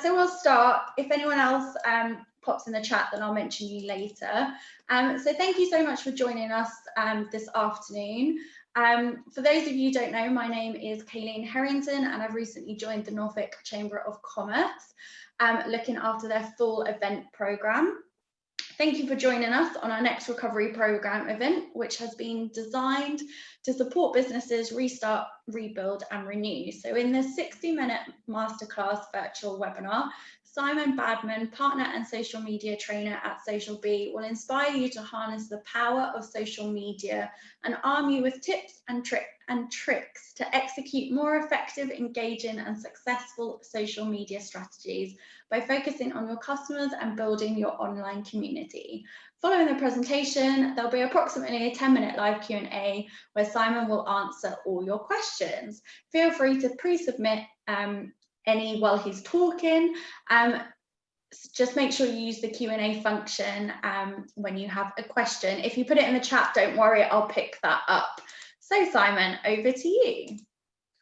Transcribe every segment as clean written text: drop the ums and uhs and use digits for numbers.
So we'll start. If anyone else pops in the chat, then I'll mention you later. So thank you so much for joining us this afternoon. For those of you who don't know, my name is Kayleen Harrington, and I've recently joined the Norfolk Chamber of Commerce, looking after their full event programme. Thank you for joining us on our Next Recovery Programme event, which has been designed to support businesses restart, rebuild and renew. So in this 60-minute masterclass virtual webinar, Simon Badman, partner and social media trainer at Social Bee, will inspire you to harness the power of social media and arm you with tips and tricks to execute more effective, engaging and successful social media strategies by focusing on your customers and building your online community. Following the presentation, there'll be approximately a 10-minute live Q&A where Simon will answer all your questions. Feel free to pre-submit any while he's talking. Just make sure you use the Q&A function when you have a question. If you put it in the chat, don't worry, I'll pick that up. So Simon, over to you.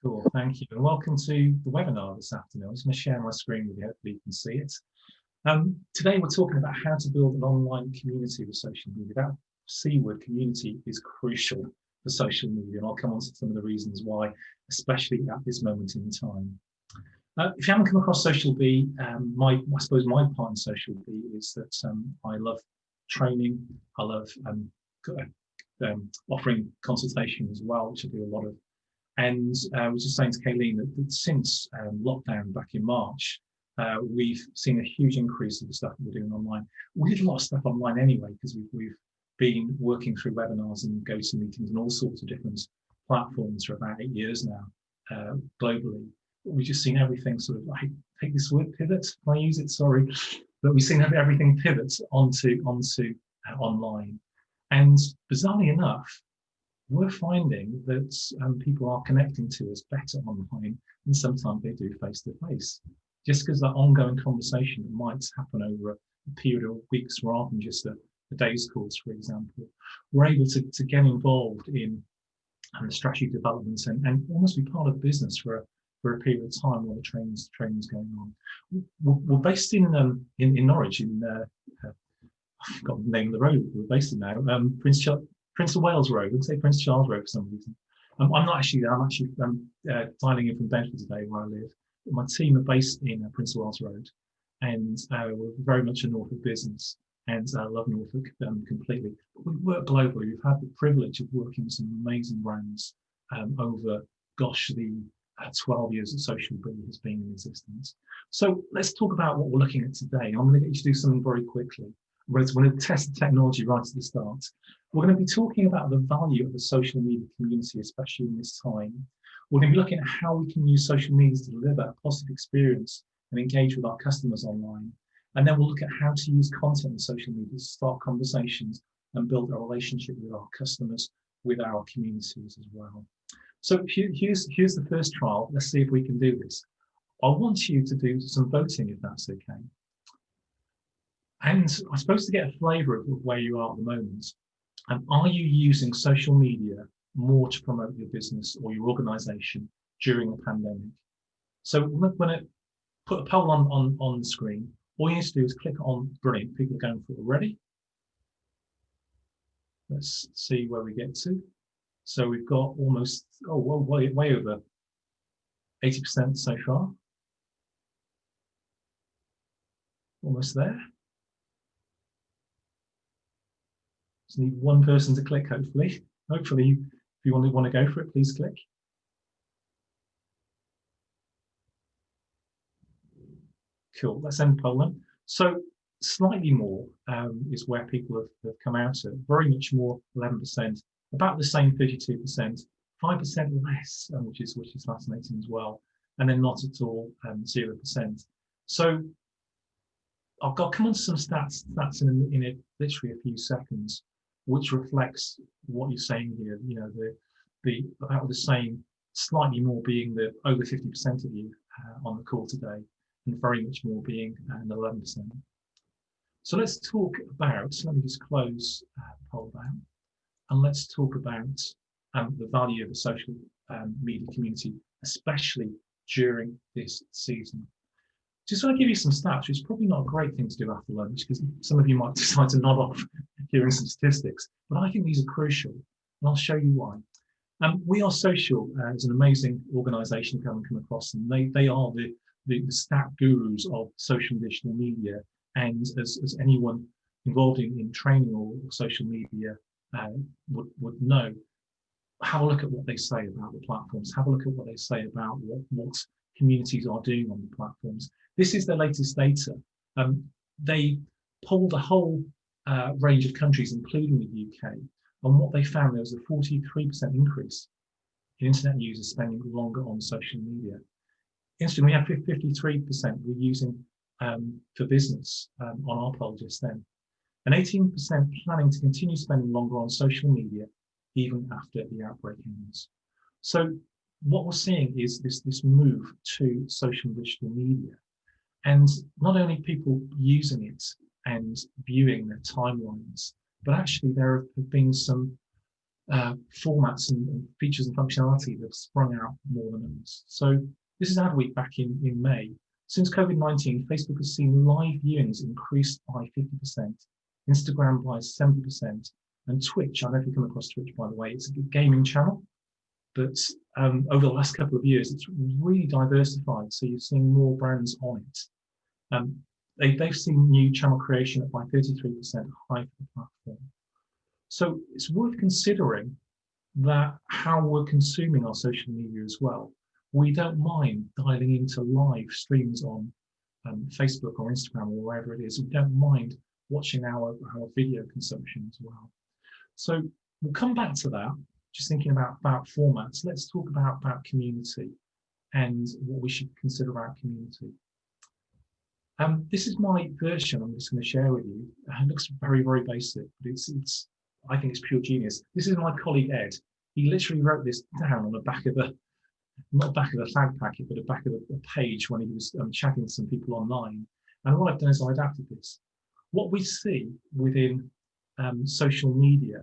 Cool, thank you, and welcome to the webinar this afternoon. I'm just going to share my screen with you, hopefully you can see it. Today we're talking about how to build an online community with social media. That C word, community, is crucial for social media, and I'll come on to some of the reasons why, especially at this moment in time. If you haven't come across Social Bee, I suppose my part in Social Bee is that I love training. I love offering consultation as well, which I do a lot of. And I was just saying to Kayleen that since lockdown back in March, we've seen a huge increase of the stuff that we're doing online. We did a lot of stuff online anyway, because we've been working through webinars and GoToMeetings and all sorts of different platforms for about 8 years now, globally. We've just seen everything sort of, I hate this word, pivot, can I use it? Sorry. But we've seen everything pivot onto online. And bizarrely enough, we're finding that people are connecting to us better online than sometimes they do face-to-face. Just because that ongoing conversation that might happen over a period of weeks rather than just a day's course, for example, we're able to get involved in strategy development and almost be part of business for a period of time while the training's going on. We're based in Norwich, I've forgotten the name of the road we're based in now, Prince of Wales Road. I'd say Prince Charles Road for some reason. I'm not actually there. I'm actually dialing in from Bedford today, where I live. But my team are based in Prince of Wales Road, and we're very much a Norfolk business, and I love Norfolk completely. But we work globally. We've had the privilege of working with some amazing brands over, gosh, the 12 years that Social Bee has been in existence. So let's talk about what we're looking at today. I'm going to get you to do something very quickly. We're going to test the technology right at the start. We're going to be talking about the value of the social media community, especially in this time. We're going to be looking at how we can use social media to deliver a positive experience and engage with our customers online. And then we'll look at how to use content in social media to start conversations and build a relationship with our customers, with our communities as well. So here's the first trial. Let's see if we can do this. I want you to do some voting, if that's okay. And I'm supposed to get a flavour of where you are at the moment. And are you using social media more to promote your business or your organisation during the pandemic? So we're going to put a poll on the screen. All you need to do is click on, brilliant, people are going for it already. Let's see where we get to. So we've got almost, way over 80% so far. Almost there. Just need one person to click, hopefully. Hopefully, if you want to go for it, please click. Cool, let's end polling. So slightly more is where people have come out at. Very much more, 11%. About the same, 32%. 5% less, which is fascinating as well. And then not at all, 0%. So I've got come on to some stats in literally a few seconds, which reflects what you're saying here. You know, the about the same, slightly more being the over 50% of you on the call today, and very much more being 11%. So let's talk about. Let me just close the poll down, and let's talk about the value of the social media community, especially during this season. Just want to give you some stats, which is probably not a great thing to do after lunch, because some of you might decide to nod off hearing some statistics, but I think these are crucial, and I'll show you why. We Are Social is an amazing organisation to come across, and they are the stat gurus of social and digital media. And as anyone involved in training or social media would know, have a look at what they say about the platforms, have a look at what they say about what communities are doing on the platforms. This is the latest data. They polled a whole range of countries, including the UK, and what they found, there was a 43% increase in internet users spending longer on social media. Interestingly, we had 53% were using for business on our poll just then, and 18% planning to continue spending longer on social media even after the outbreak ends. So what we're seeing is this move to social and digital media, and not only people using it and viewing their timelines, but actually there have been some formats and features and functionality that have sprung out more than others. So this is Ad Week back in May. Since COVID-19, Facebook has seen live viewings increase by 50%, Instagram by 70%, and Twitch, I don't know if you come across Twitch, by the way, it's a gaming channel, but over the last couple of years, it's really diversified. So you're seeing more brands on it. They've seen new channel creation at by 33% high for the platform. So it's worth considering that how we're consuming our social media as well. We don't mind dialing into live streams on Facebook or Instagram or wherever it is. We don't mind watching our video consumption as well. So we'll come back to that, just thinking about formats. Let's talk about community and what we should consider about community. This is my version I'm just going to share with you. It looks very, very basic, but it's I think it's pure genius. This is my colleague Ed. He literally wrote this down on the back of not back of a flag packet, but the back of a page when he was chatting to some people online. And what I've done is I adapted this. What we see within social media,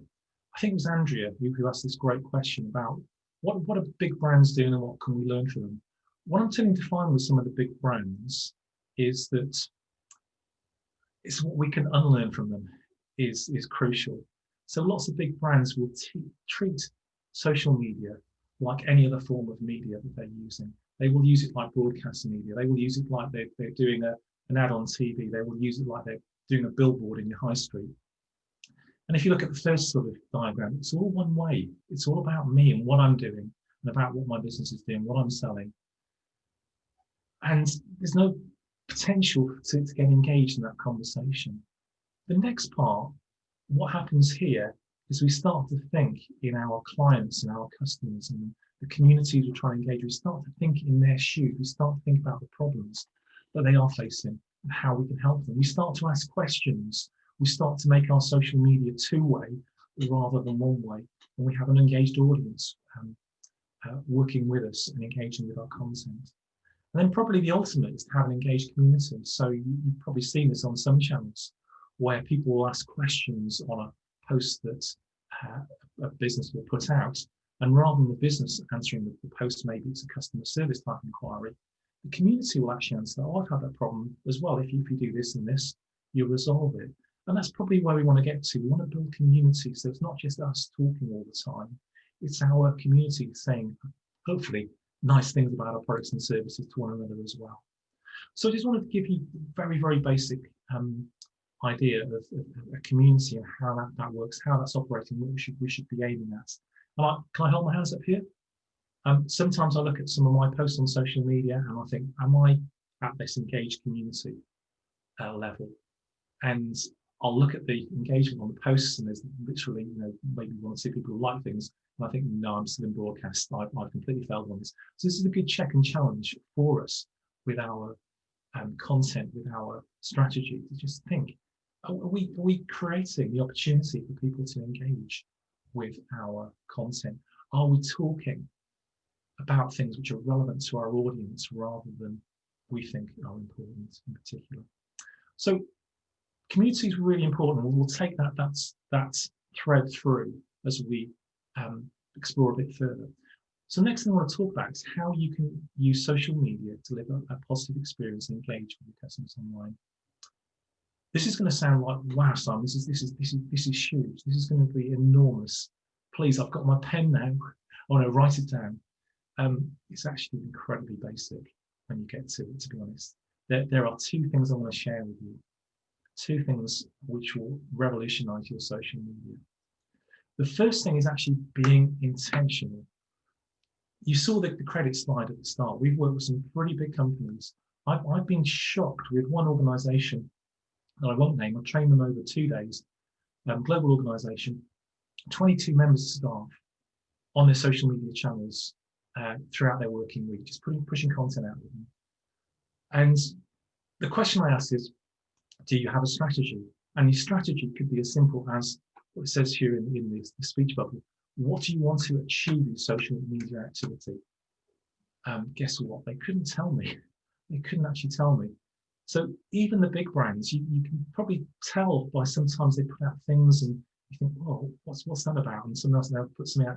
I think it was Andrea who asked this great question about what are big brands doing and what can we learn from them. What I'm tending to find with some of the big brands is that it's what we can unlearn from them is crucial. So lots of big brands will treat social media like any other form of media that they're using. They will use it like broadcast media. They will use it like they're doing an ad on TV. They will use it like they're doing a billboard in your high street. And if you look at the first sort of diagram, it's all one way. It's all about me and what I'm doing and about what my business is doing, what I'm selling. And there's no potential to get engaged in that conversation. The next part, what happens here is we start to think in our clients and our customers and the communities we're trying to engage. We start to think in their shoes. We start to think about the problems that they are facing and how we can help them. We start to ask questions. We start to make our social media two-way rather than one-way. And we have an engaged audience working with us and engaging with our content. And then probably the ultimate is to have an engaged community. So you've probably seen this on some channels where people will ask questions on a post that a business will put out. And rather than the business answering the post, maybe it's a customer service type inquiry, the community will actually answer, oh, I've had that problem as well. If you do this and this, you'll resolve it. And that's probably where we want to get to. We want to build community. So it's not just us talking all the time. It's our community saying, hopefully, nice things about our products and services to one another as well. So I just wanted to give you a very, very basic idea of a community and how that works, how that's operating, what we should be aiming at. Can I hold my hands up here? Sometimes I look at some of my posts on social media and I think, am I at this engaged community level? And I'll look at the engagement on the posts and there's literally, maybe 1 or 2 people who like things. And I think, no, I'm still in broadcast. I've completely failed on this. So this is a good check and challenge for us with our content, with our strategy, to just think, are we creating the opportunity for people to engage with our content? Are we talking about things which are relevant to our audience rather than we think are important in particular? So community is really important. We'll take that thread through as we explore a bit further. So next thing I want to talk about is how you can use social media to deliver a positive experience and engage with your customers online. This is going to sound like, wow, Simon, this is huge. This is going to be enormous. Please, I've got my pen now. I want to write it down. It's actually incredibly basic when you get to it, to be honest. There are two things I want to share with you. Two things which will revolutionize your social media. The first thing is actually being intentional. You saw the credit slide at the start. We've worked with some pretty big companies. I've been shocked with one organization that I won't name. I trained them over 2 days. Global organization, 22 members of staff on their social media channels throughout their working week, just pushing content out with them. And the question I ask is, do you have a strategy? And your strategy could be as simple as what it says here in the speech bubble. What do you want to achieve in social media activity? Guess what? They couldn't tell me. They couldn't actually tell me. So even the big brands, you can probably tell by sometimes they put out things and you think, oh, what's that about? And sometimes they'll put something out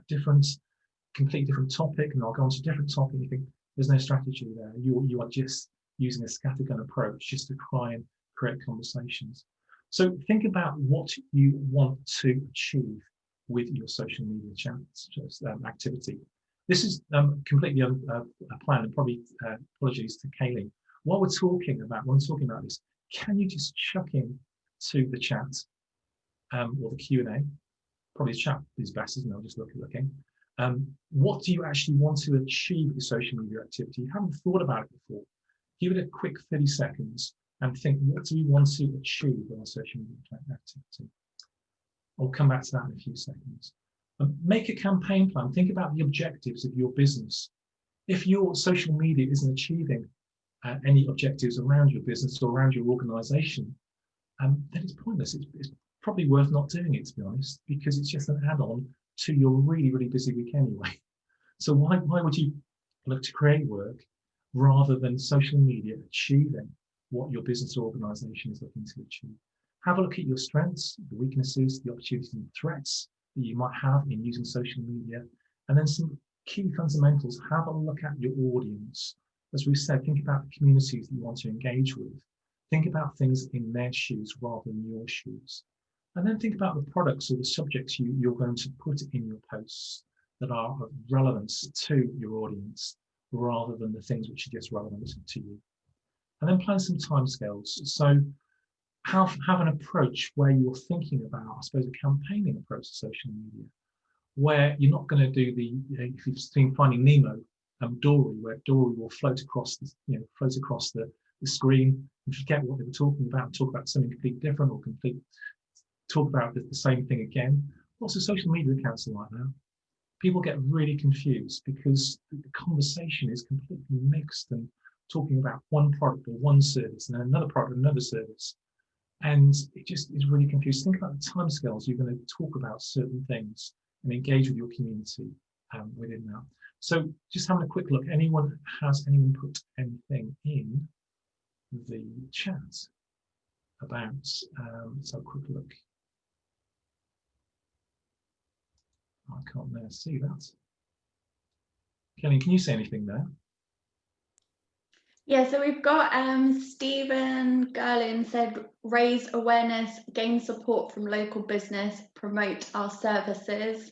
completely different topic, and I'll go on to a different topic, and you think there's no strategy there. You are just using a scattergun approach just to try and create conversations. So think about what you want to achieve with your social media channels, activity. This is completely a plan, and probably apologies to Kayleen. While we're talking about, when I'm talking about this, can you just chuck in to the chat or the Q&A? Probably the chat is best, isn't it? I'll just looking. What do you actually want to achieve with social media activity? You haven't thought about it before. Give it a quick 30 seconds and think, what do we want to achieve with our social media activity? I'll come back to that in a few seconds. Make a campaign plan. Think about the objectives of your business. If your social media isn't achieving any objectives around your business or around your organization, then it's pointless. It's probably worth not doing it, to be honest, because it's just an add-on to your really, really busy week anyway. So why would you look to create work rather than social media achieving what your business or organization is looking to achieve? Have a look at your strengths, the weaknesses, the opportunities and threats that you might have in using social media, and then some key fundamentals. Have a look at your audience. As we said, think about the communities that you want to engage with. Think about things in their shoes rather than your shoes. And then think about the products or the subjects you're going to put in your posts that are of relevance to your audience rather than the things which are just relevant to you. And then plan some timescales. So have an approach where you're thinking about, I suppose, a campaigning approach to social media, where you're not going to do if you've seen Finding Nemo, Dory, where Dory will float across the screen and forget what they were talking about and talk about something completely different or talk about the same thing again. Lots of social media accounts are like that. People get really confused because the conversation is completely mixed and talking about one product or one service and then another product, another service. And it just is really confusing. Think about the timescales you're going to talk about certain things and engage with your community within that. So just having a quick look, has anyone put anything in the chat about, let's have a quick look. I can't see that. Kelly, can you say anything there? Yeah, so we've got Stephen Gerlin said, raise awareness, gain support from local business, promote our services.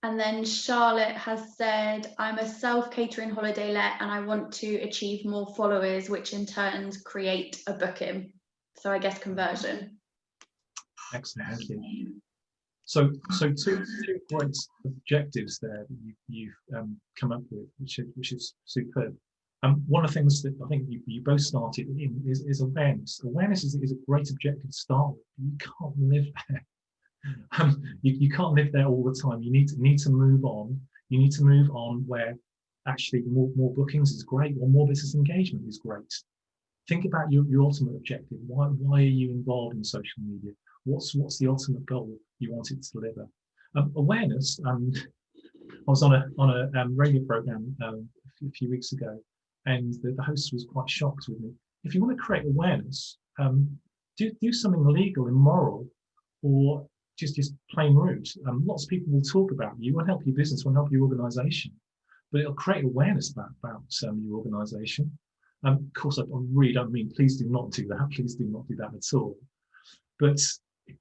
And then Charlotte has said, I'm a self-catering holiday let and I want to achieve more followers, which in turn create a booking. So I guess conversion. Excellent, thank you. So two great objectives there that you've come up with, which is superb. One of the things that I think you both started in is awareness. Awareness is a great objective to start with. You can't live there. You can't live there all the time. You need to move on. You need to move on where actually more bookings is great, or more business engagement is great. Think about your ultimate objective. Why are you involved in social media? What's the ultimate goal you want it to deliver? Awareness. I was on a radio program a few weeks ago, and the host was quite shocked with me. If you want to create awareness, do something legal, immoral, or just plain rude. Lots of people will talk about you and help your business, will help your organization. but it'll create awareness about your organisation. Of course, I really don't mean, please do not do that. Please do not do that at all. But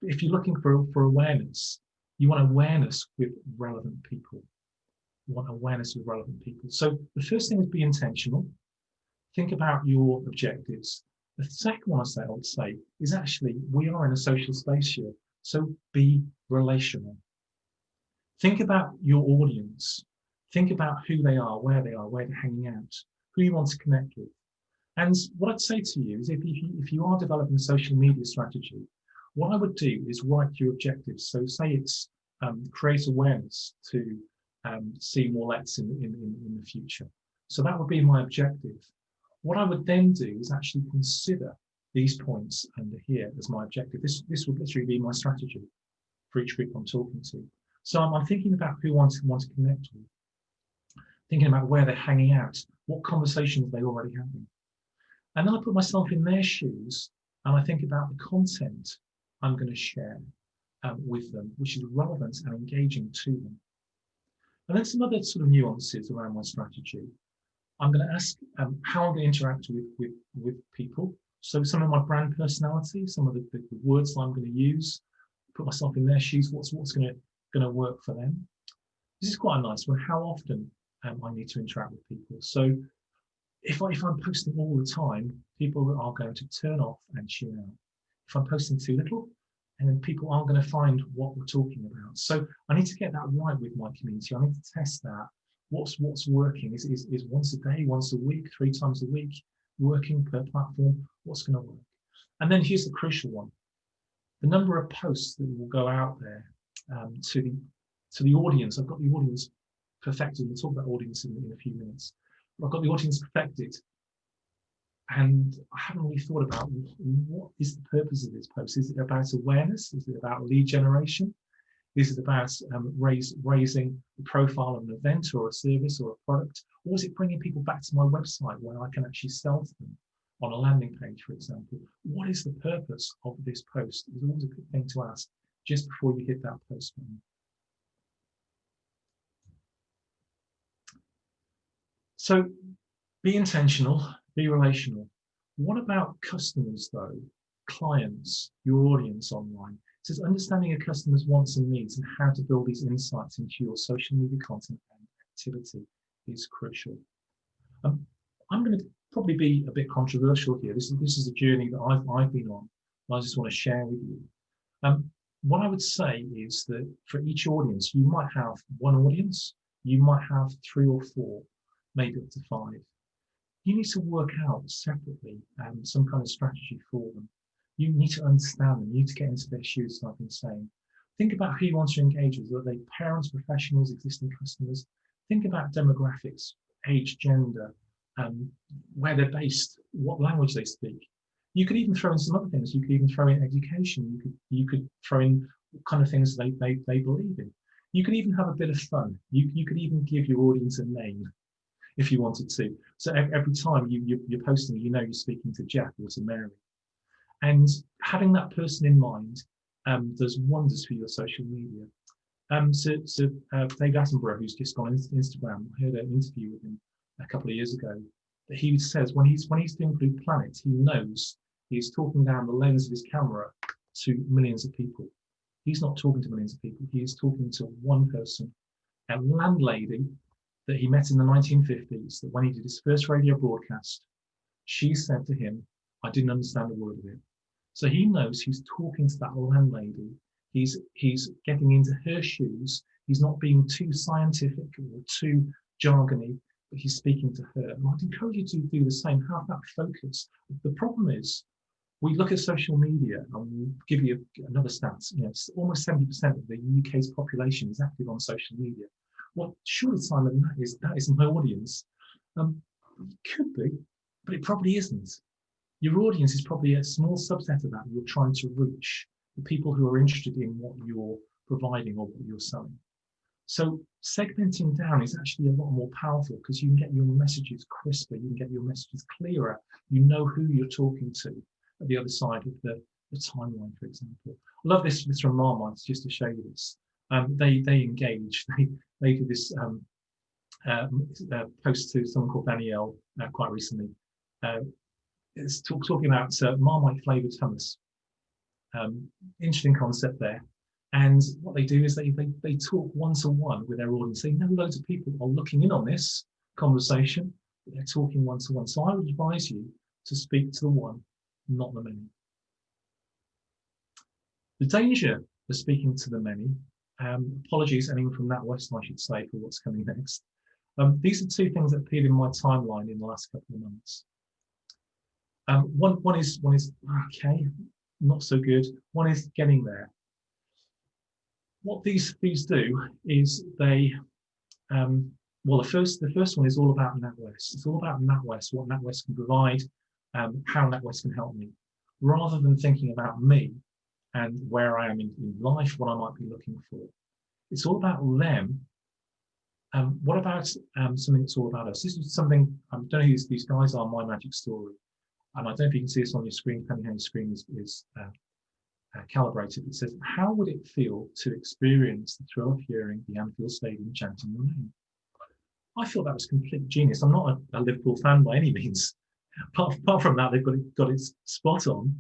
if you're looking for awareness, you want awareness with relevant people. You want awareness with relevant people. So the first thing is be intentional. Think about your objectives. The second one I would say is actually, we are in a social space here, so be relational. Think about your audience. Think about who they are, where they're hanging out, who you want to connect with. And what I'd say to you is if you are developing a social media strategy, what I would do is write your objectives. So say it's create awareness to see more lets in the future. So that would be my objective. What I would then do is actually consider these points under here as my objective. This would literally be my strategy for each group I'm talking to. So I'm thinking about who I want to connect with, thinking about where they're hanging out, what conversations they're already having. And then I put myself in their shoes and I think about the content I'm going to share with them, which is relevant and engaging to them. And then some other sort of nuances around my strategy. I'm going to ask how I'm going to interact with people. So some of my brand personality, some of the words I'm going to use, put myself in their shoes, what's going to work for them. This is quite a nice one. How often I need to interact with people. So if I'm posting all the time, people are going to turn off and tune out. If I'm posting too little, and then people aren't going to find what we're talking about. So I need to get that right with my community. I need to test that. What's working? Is once a day, once a week, 3 times a week, working per platform? What's going to work? And then here's the crucial one. The number of posts that will go out there to the audience. I've got the audience perfected. We'll talk about audience in a few minutes. I've got the audience perfected. And I haven't really thought about what is the purpose of this post. Is it about awareness? Is it about lead generation? Is it about raising the profile of an event or a service or a product? Or is it bringing people back to my website where I can actually sell to them on a landing page, for example? What is the purpose of this post? It's always a good thing to ask just before you hit that post button. So be intentional, be relational. What about customers though? Clients, your audience online? It says understanding a customer's wants and needs and how to build these insights into your social media content and activity is crucial. I'm going to probably be a bit controversial here. This is a journey that I've been on. I just want to share with you. What I would say is that for each audience, you might have one audience, you might have 3 or 4, maybe up to 5. You need to work out separately some kind of strategy for them. You need to understand them. You need to get into their shoes, as I've been saying. Think about who you want to engage with. Are they parents, professionals, existing customers? Think about demographics, age, gender, where they're based, what language they speak. You could even throw in some other things. You could even throw in education. You could throw in what kind of things they believe in. You could even have a bit of fun. You could even give your audience a name if you wanted to. So every time you're posting, you know you're speaking to Jeff or to Mary. And having that person in mind does wonders for your social media. So Dave Attenborough, who's just gone into Instagram, I heard an interview with him a couple of years ago, that he says when he's doing Blue Planet, he knows he's talking down the lens of his camera to millions of people. He's not talking to millions of people. He is talking to one person, a landlady that he met in the 1950s, that when he did his first radio broadcast, she said to him, I didn't understand a word of it. So he knows he's talking to that landlady. He's getting into her shoes. He's not being too scientific or too jargony, but he's speaking to her. And I'd encourage you to do the same, have that focus. The problem is, we look at social media, and we'll give you another stat. Almost 70% of the UK's population is active on social media. What surely, Simon, that is my audience. Could be, but it probably isn't. Your audience is probably a small subset of that you're trying to reach, the people who are interested in what you're providing or what you're selling. So segmenting down is actually a lot more powerful because you can get your messages crisper, you can get your messages clearer, you know who you're talking to at the other side of the timeline, for example. I love this from Marmite, just to show you this. They engage, they do this post to someone called Danielle quite recently. It's talking about Marmite flavoured hummus. Interesting concept there. And what they do is they talk one-to-one with their audience. They know loads of people are looking in on this conversation, but they're talking one-to-one. So I would advise you to speak to the one, not the many. The danger of speaking to the many, apologies anyone from that West, I should say, for what's coming next. These are two things that appeared in my timeline in the last couple of months. One is okay, not so good. One is getting there. What these do is they, well, the first one is all about NatWest. It's all about NatWest, what NatWest can provide, how NatWest can help me, rather than thinking about me and where I am in life, what I might be looking for. It's all about them. What about something that's all about us? This is something, I don't know who these guys are, My Magic Story. And I don't know if you can see this on your screen, depending how your screen is calibrated. It says, how would it feel to experience the thrill of hearing the Anfield Stadium chanting your name? I thought that was complete genius. I'm not a Liverpool fan by any means. Apart from that, they've got it spot on.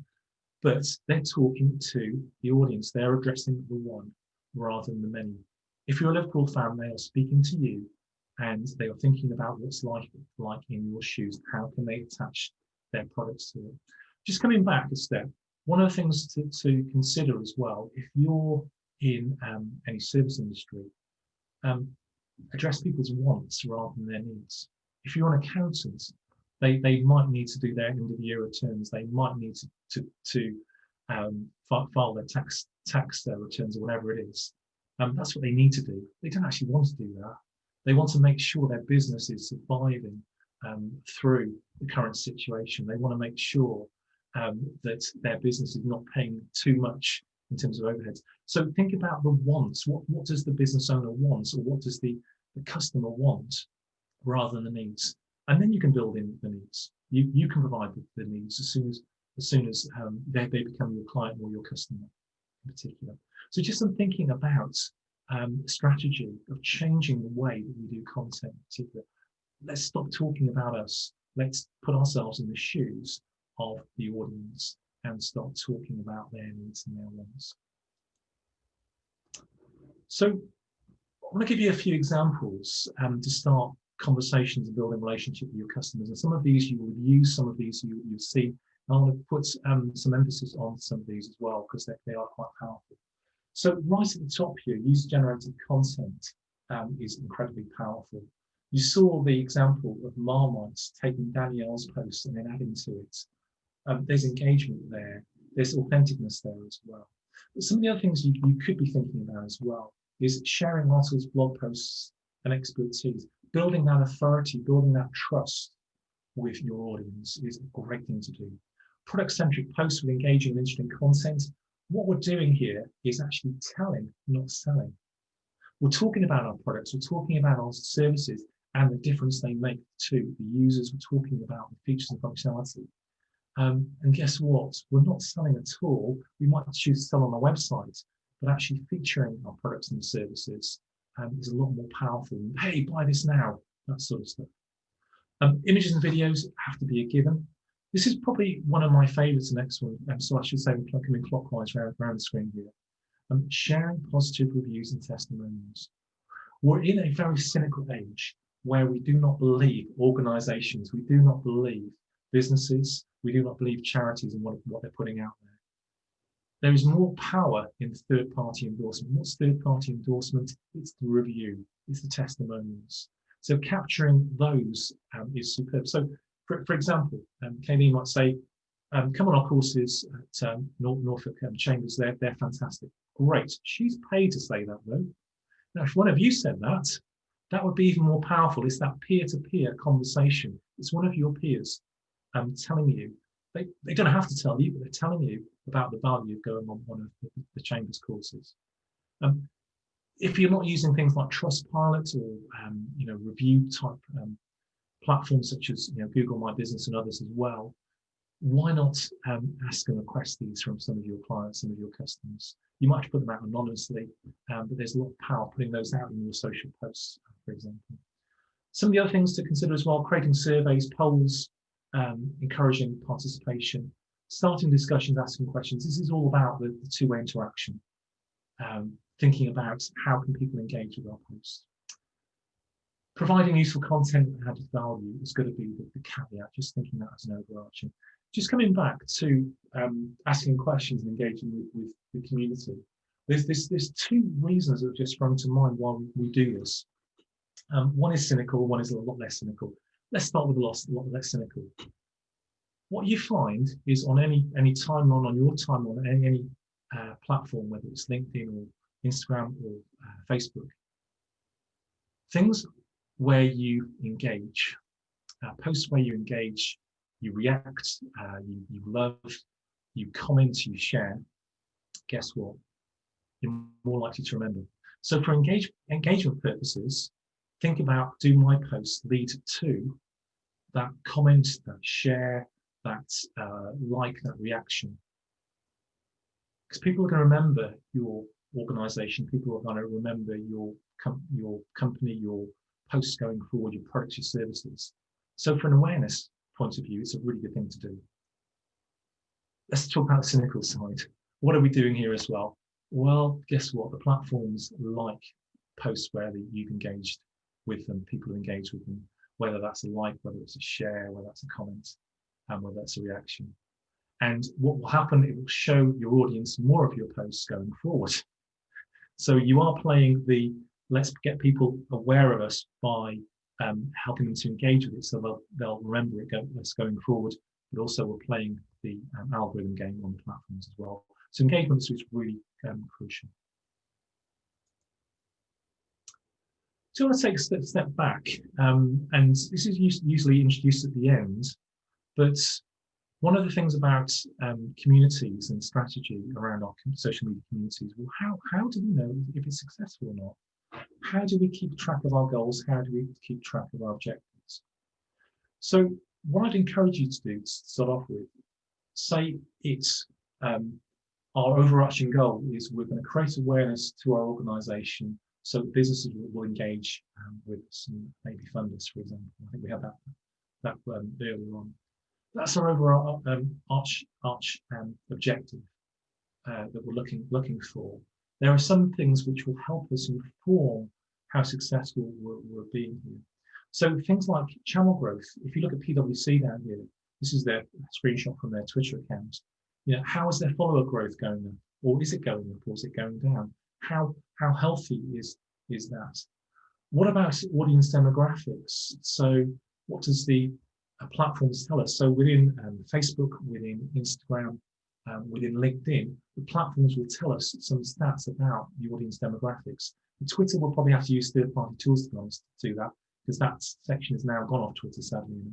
But they're talking to the audience. They're addressing the one rather than the many. If you're a Liverpool fan, they are speaking to you and they are thinking about what's like in your shoes. How can they attach their products to it? Just coming back a step, one of the things to consider as well, if you're in any service industry, address people's wants rather than their needs. If you're an accountant, they might need to do their end of year returns. They might need to file their tax returns or whatever it is. That's what they need to do. They don't actually want to do that. They want to make sure their business is surviving through the current situation. They want to make sure that their business is not paying too much in terms of overheads. So think about the wants. What does the business owner want, or what does the customer want, rather than the needs? And then you can build in the needs. You can provide the needs as soon as they become your client or your customer in particular. So just some thinking about strategy of changing the way that we do content in particular. Let's stop talking about us. Let's put ourselves in the shoes of the audience and start talking about their needs and their wants. So I want to give you a few examples to start conversations and building relationship with your customers. And some of these you will use, some of these you'll see. And I want to put some emphasis on some of these as well, because they are quite powerful. So right at the top here, user-generated content is incredibly powerful. You saw the example of Marmite taking Danielle's post and then adding to it. There's engagement there. There's authenticness there as well. But some of the other things you could be thinking about as well is sharing articles, blog posts, and expertise. Building that authority, building that trust with your audience is a great thing to do. Product-centric posts with engaging and interesting content. What we're doing here is actually telling, not selling. We're talking about our products, we're talking about our services and the difference they make to the users. We're talking about the features and functionality. And guess what? We're not selling at all. We might choose to sell on our website, but actually featuring our products and services is a lot more powerful than, hey, buy this now, that sort of stuff. Images and videos have to be a given. This is probably one of my favorites, the next one. So I should say, coming clockwise around the screen here. Sharing positive reviews and testimonials. We're in a very cynical age where we do not believe organizations, we do not believe businesses, we do not believe charities and what they're putting out there. There is more power in third-party endorsement. What's third-party endorsement? It's the review, it's the testimonials. So capturing those is superb. So for example, Kayleen might say, come on our courses at Norfolk Chambers, they're fantastic. Great, she's paid to say that though. Now, if one of you said that, that would be even more powerful. It's that peer-to-peer conversation. It's one of your peers telling you, they don't have to tell you, but they're telling you about the value of going on one of the Chambers courses. If you're not using things like Trustpilot or review type platforms such as Google My Business and others as well, why not ask and request these from some of your clients, some of your customers? You might have to put them out anonymously, but there's a lot of power putting those out in your social posts, for example. Some of the other things to consider as well: creating surveys, polls, encouraging participation, starting discussions, asking questions. This is all about the two-way interaction. Thinking about how can people engage with our posts. Providing useful content and added value is going to be the caveat, just thinking that as an overarching. Just coming back to asking questions and engaging with the community. There's two reasons that have just sprung to mind why we do this. One is cynical, one is a lot less cynical. Let's start with a lot less cynical. What you find is on any timeline, on your timeline, any platform, whether it's LinkedIn or Instagram or Facebook, things where you engage, posts where you engage, you react, you love, you comment, you share, guess what? You're more likely to remember. So for engagement purposes, think about, do my posts lead to that comment, that share, that like, that reaction? Because people are going to remember your organization, people are going to remember your company, your posts going forward, your products, your services. So from an awareness point of view, it's a really good thing to do. Let's talk about the cynical side. What are we doing here as well? Well, guess what? The platforms like posts where you've engaged with them, people engage with them, whether that's a like, whether it's a share, whether that's a comment, and whether that's a reaction. And what will happen, it will show your audience more of your posts going forward. So you are playing the let's get people aware of us by helping them to engage with it, so they'll remember it going forward, but also we're playing the algorithm game on the platforms as well. So engagement is really crucial. So I want to take a step back, and this is usually introduced at the end, but one of the things about communities and strategy around our social media communities, well, how do we know if it's successful or not? How do we keep track of our goals? How do we keep track of our objectives? So what I'd encourage you to do to start off with, say it's our overarching goal is we're going to create awareness to our organisation so that businesses will engage with us and maybe fund us, for example. I think we had that earlier on. That's our overall arch objective that we're looking for. There are some things which will help us inform how successful we're being here. So things like channel growth. If you look at PwC down here, this is their screenshot from their Twitter account. You know, how is their follower growth going up, or is it going up, or is it going down? How healthy is that? What about audience demographics? So what does the platforms tell us? So within Facebook, within Instagram, within LinkedIn, the platforms will tell us some stats about the audience demographics. And Twitter will probably have to use third-party tools to do that, because that section has now gone off Twitter, sadly enough.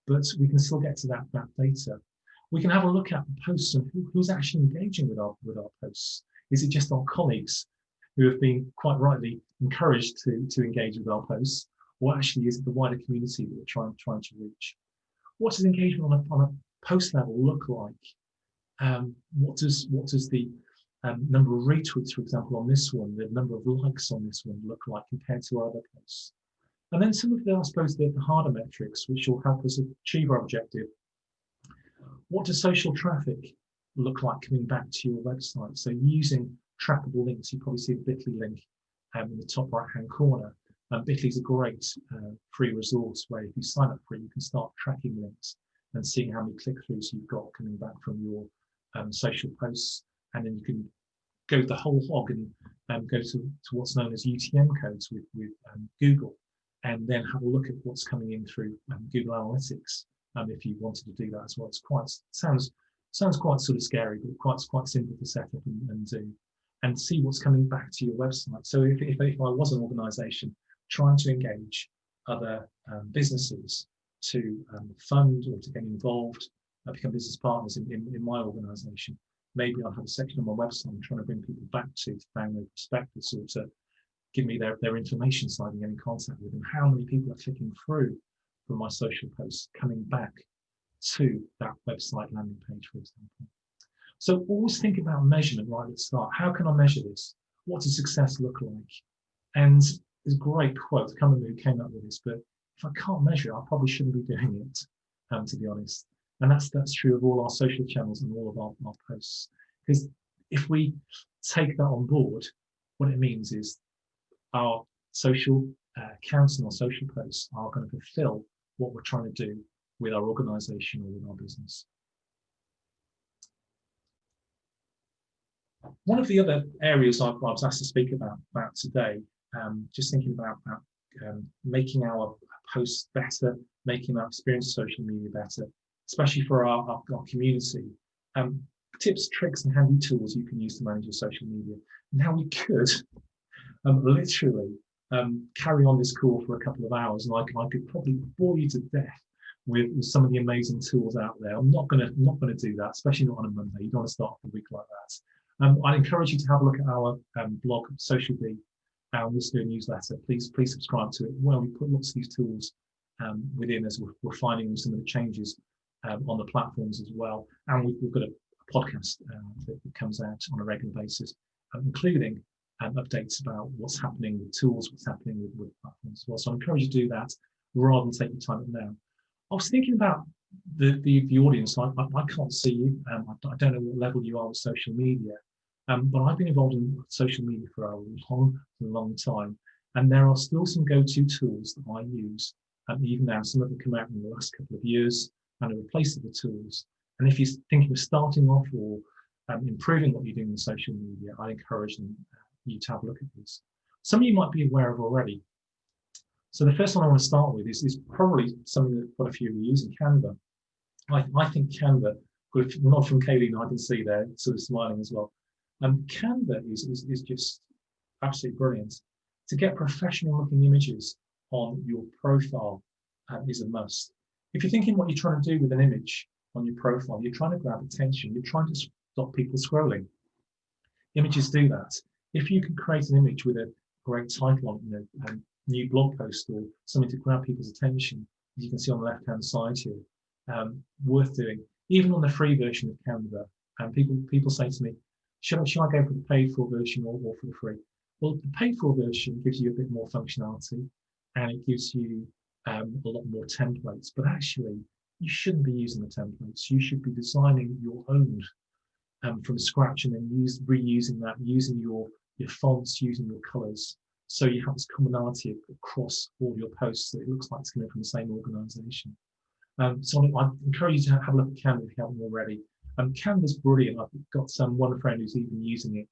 But we can still get to that data. We can have a look at the posts and who's actually engaging with our posts. Is it just our colleagues who have been quite rightly encouraged to engage with our posts, or actually is it the wider community that we're trying to reach? What does engagement on a post level look like? What does the number of retweets, for example, on this one, the number of likes on this one look like compared to our other posts? And then some of the, I suppose, the harder metrics, which will help us achieve our objective. What does social traffic look like coming back to your website? So using trackable links, you probably see the Bitly link in the top right-hand corner. Bitly is a great free resource where if you sign up for it, you can start tracking links and seeing how many click-throughs you've got coming back from your social posts. And then you can go the whole hog and go to what's known as UTM codes with Google, and then have a look at what's coming in through Google Analytics. If you wanted to do that as well, it's sounds quite sort of scary, but quite simple to set up and do, and see what's coming back to your website. So if I was an organisation trying to engage other businesses to fund or to get involved, become business partners in my organisation, maybe I'll have a section on my website I'm trying to bring people back to found their perspectives, or to give me their information so I can get in contact with them. How many people are clicking through from my social posts coming back to that website landing page, for example. So always think about measurement right at the start. How can I measure this? What does success look like? And there's a great quote. I can't remember who came up with this, but if I can't measure it, I probably shouldn't be doing it, to be honest. And that's true of all our social channels and all of our posts. Because if we take that on board, what it means is our social accounts and our social posts are going to fulfill what we're trying to do with our organization or with our business. One of the other areas I was asked to speak about today, just thinking about making our posts better, making our experience of social media better, especially for our community. Tips, tricks, and handy tools you can use to manage your social media. Now we could literally carry on this call for a couple of hours, and I could probably bore you to death with some of the amazing tools out there. I'm not gonna do that, especially not on a Monday. You don't want to start off the week like that. I'd encourage you to have a look at our blog, Social Bee, our listener newsletter. Please subscribe to it. Well, we put lots of these tools within as we're finding some of the changes on the platforms as well. And we've got a podcast that comes out on a regular basis, including updates about what's happening with tools, what's happening with platforms as well. So I encourage you to do that rather than take your time now. I was thinking about the audience. I can't see you. I don't know what level you are with social media, but I've been involved in social media for a long time, and there are still some go-to tools that I use. Even now, some of them come out in the last couple of years and have replaced the tools. And if you're thinking of starting off or improving what you're doing in social media, I encourage you to have a look at these. Some of you might be aware of already. So the first one I want to start with is probably something that quite a few of you use, in Canva. I think Canva, not from Kayleen, I can see there, sort of smiling as well. Canva is just absolutely brilliant. To get professional looking images on your profile is a must. If you're thinking what you're trying to do with an image on your profile, you're trying to grab attention, you're trying to stop people scrolling. Images do that. If you can create an image with a great title on it, new blog post or something to grab people's attention, as you can see on the left hand side here, worth doing. Even on the free version of Canva, people say to me, should I go for the paid for version or for the free? Well, the paid for version gives you a bit more functionality, and it gives you a lot more templates, but actually you shouldn't be using the templates. You should be designing your own from scratch, and then reusing that, using your fonts, using your colors, so you have this commonality across all your posts, so it looks like it's coming from the same organization. So I encourage you to have a look at Canva if you haven't already. Canva's brilliant. I've got one friend who's even using it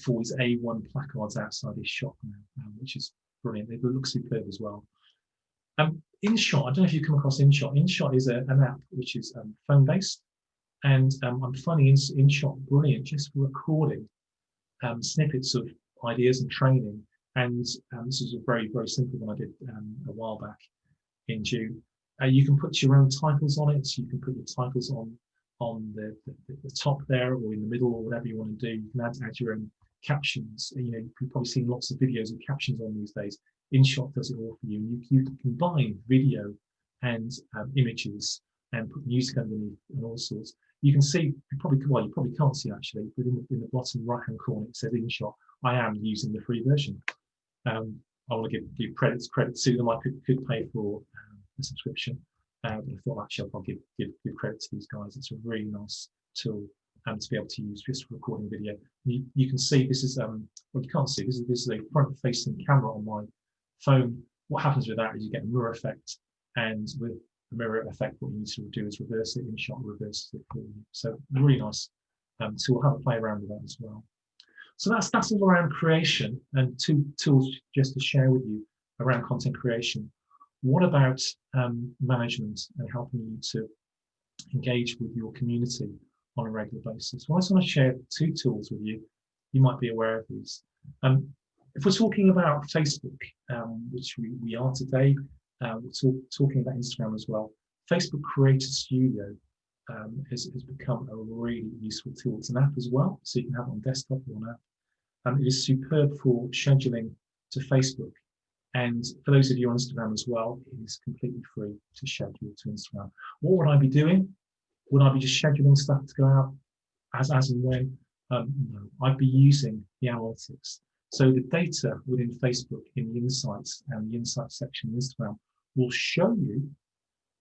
for his A1 placards outside his shop now, which is brilliant. It looks superb as well. InShot, I don't know if you've come across InShot. InShot is an app which is phone-based, and I'm finding InShot brilliant just for recording snippets of ideas and training. And this is a very, very simple one I did a while back in June. You can put your own titles on it. So you can put your titles on the top there, or in the middle, or whatever you want to do. You can add your own captions. You've probably seen lots of videos with captions on these days. InShot does it all for you. You can combine video and images and put music underneath and all sorts. You can see, you probably can't see actually, but in the bottom right-hand corner it says InShot. I am using the free version. I want to give credit to them. I could pay for a subscription, but I thought actually I'll give credit to these guys. It's a really nice tool to be able to use just for recording video. You can see this is well, you can't see this is a front-facing camera on my phone. What happens with that is you get a mirror effect, and with the mirror effect, what you need to do is reverse it. InShot reverses it for you. So really nice tool. Have a play around with that as well. So that's all around creation, and 2 tools just to share with you around content creation. What about management and helping you to engage with your community on a regular basis? Well, I just want to share 2 tools with you. You might be aware of these. If we're talking about Facebook, which we are today, we're talking about Instagram as well. Facebook Creator Studio has become a really useful tool. It's an app as well, so you can have it on desktop or on app. It is superb for scheduling to Facebook. And for those of you on Instagram as well, it is completely free to schedule to Instagram. What would I be doing? Would I be just scheduling stuff to go out as and when? No, I'd be using the analytics. So the data within Facebook in the insights and the insights section of Instagram will show you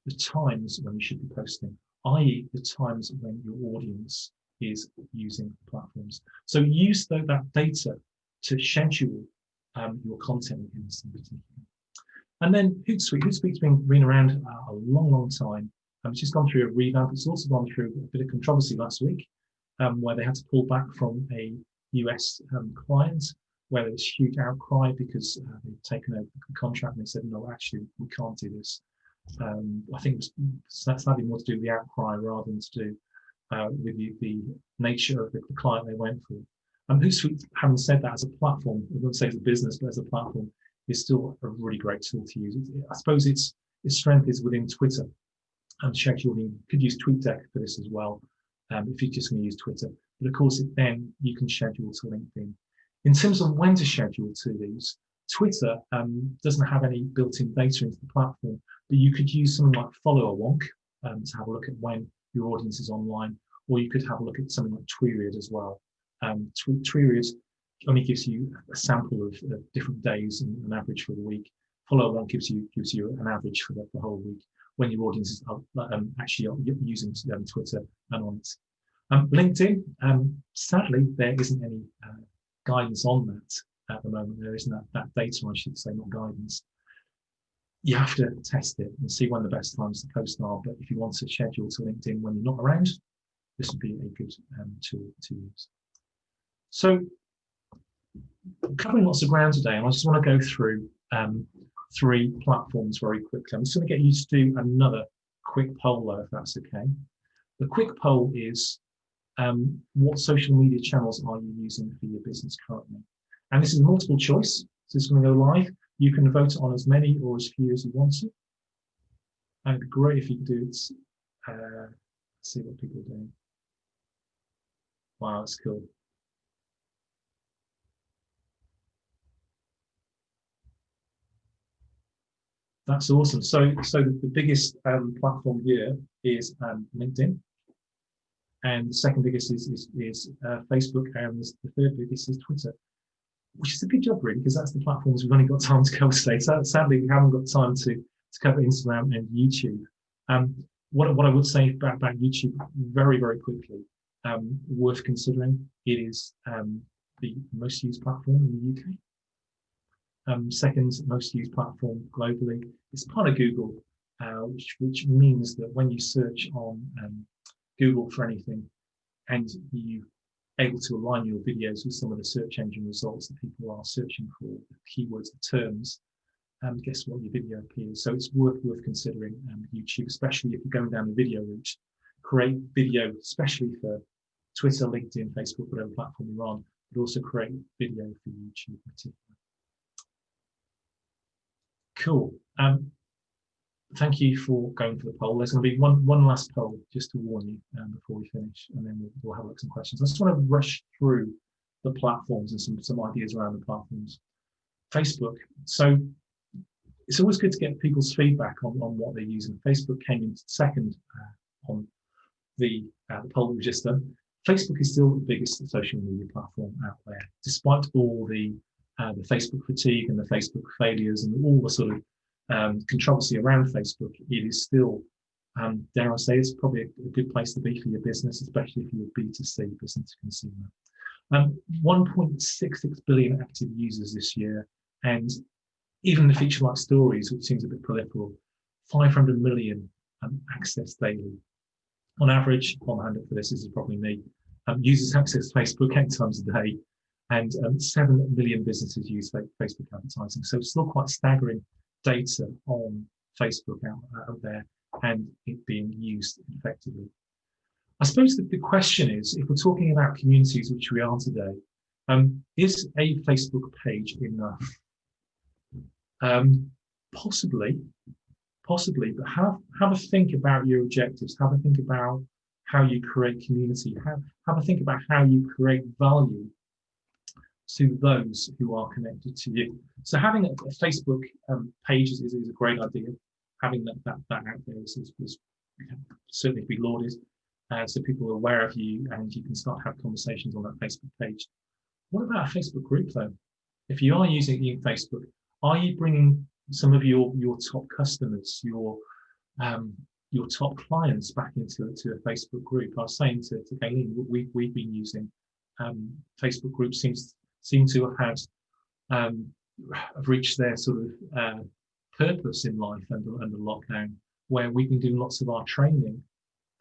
the times when you should be posting, i.e. the times when your audience is using platforms. So use that data to schedule your content in particular. And then Hootsuite. Hootsuite's been around a long time. It's just gone through a revamp. It's also gone through a bit of controversy last week, where they had to pull back from a US client, where there was huge outcry because they'd taken over the contract and they said, no, actually, we can't do this. I think it was slightly more to do with the outcry rather than to do with the nature of the client they went for. Hootsuite, having said that, as a platform, I wouldn't say as a business, but as a platform, is still a really great tool to use. I suppose its strength is within Twitter and scheduling. You could use TweetDeck for this as well, if you're just going to use Twitter. But of course, then you can schedule to LinkedIn. In terms of when to schedule to these, Twitter doesn't have any built-in data into the platform, but you could use something like Follow a Wonk to have a look at when your audience is online, or you could have a look at something like Tweeriad as well. Tweeriad only gives you a sample of different days and an average for the week. Follow a Wonk gives you an average for the whole week when your audience is actually using Twitter and on it. LinkedIn, sadly, there isn't any guidance on that at the moment. There isn't that data, I should say, not guidance. You have to test it and see when the best times to post are. But if you want to schedule to LinkedIn when you're not around, this would be a good tool to use. So, covering lots of ground today, and I just want to go through 3 platforms very quickly. I'm just going to get you to do another quick poll, though, if that's okay. The quick poll is, what social media channels are you using for your business currently? And this is multiple choice, so it's going to go live. You can vote on as many or as few as you want to. And it'd be great if you could do it. Let's see what people are doing. Wow, that's cool. That's awesome. So the biggest platform here is LinkedIn, and the second biggest is Facebook, and the third biggest is Twitter, which is a good job really, because that's the platforms we've only got time to cover today. So sadly, we haven't got time to cover Instagram and YouTube. What I would say about YouTube very quickly, worth considering, it is the most used platform in the UK. Second most used platform globally. It's part of Google, which means that when you search on Google for anything and you able to align your videos with some of the search engine results that people are searching for, the keywords, the terms, guess what, your video appears. So it's worth considering YouTube, especially if you're going down the video route. Create video, especially for Twitter, LinkedIn, Facebook, whatever platform you're on, but also create video for YouTube in particular. Cool. Thank you for going for the poll. There's going to be one last poll just to warn you before we finish, and then we'll have a look at some questions. I just want to rush through the platforms and some ideas around the platforms. Facebook. So it's always good to get people's feedback on what they're using. Facebook came in second on the poll that we just done. Facebook is still the biggest social media platform out there, despite all the Facebook fatigue and the Facebook failures and all the sort of controversy around Facebook. It is still, dare I say, it's probably a good place to be for your business, especially if you're B2C, business to consumer. 1.66 billion active users this year, and even the feature like stories, which seems a bit peripheral, 500 million access daily. On average, one hand up for this is probably me, users access Facebook 8 times a day, and 7 million businesses use Facebook advertising. So it's still quite staggering data on Facebook out there, and it being used effectively. I suppose that the question is, if we're talking about communities, which we are today, is a Facebook page enough? Possibly, but have a think about your objectives. Have a think about how you create community. Have a think about how you create value to those who are connected to you. So having a Facebook page is a great idea. Having that out there is certainly to be lauded, so people are aware of you and you can start to have conversations on that Facebook page. What about a Facebook group though? If you are using Facebook, are you bringing some of your top customers, your top clients back into a Facebook group? I was saying to Kayleen, we've been using Facebook groups seem to have had have reached their sort of purpose in life under lockdown, where we've been doing lots of our training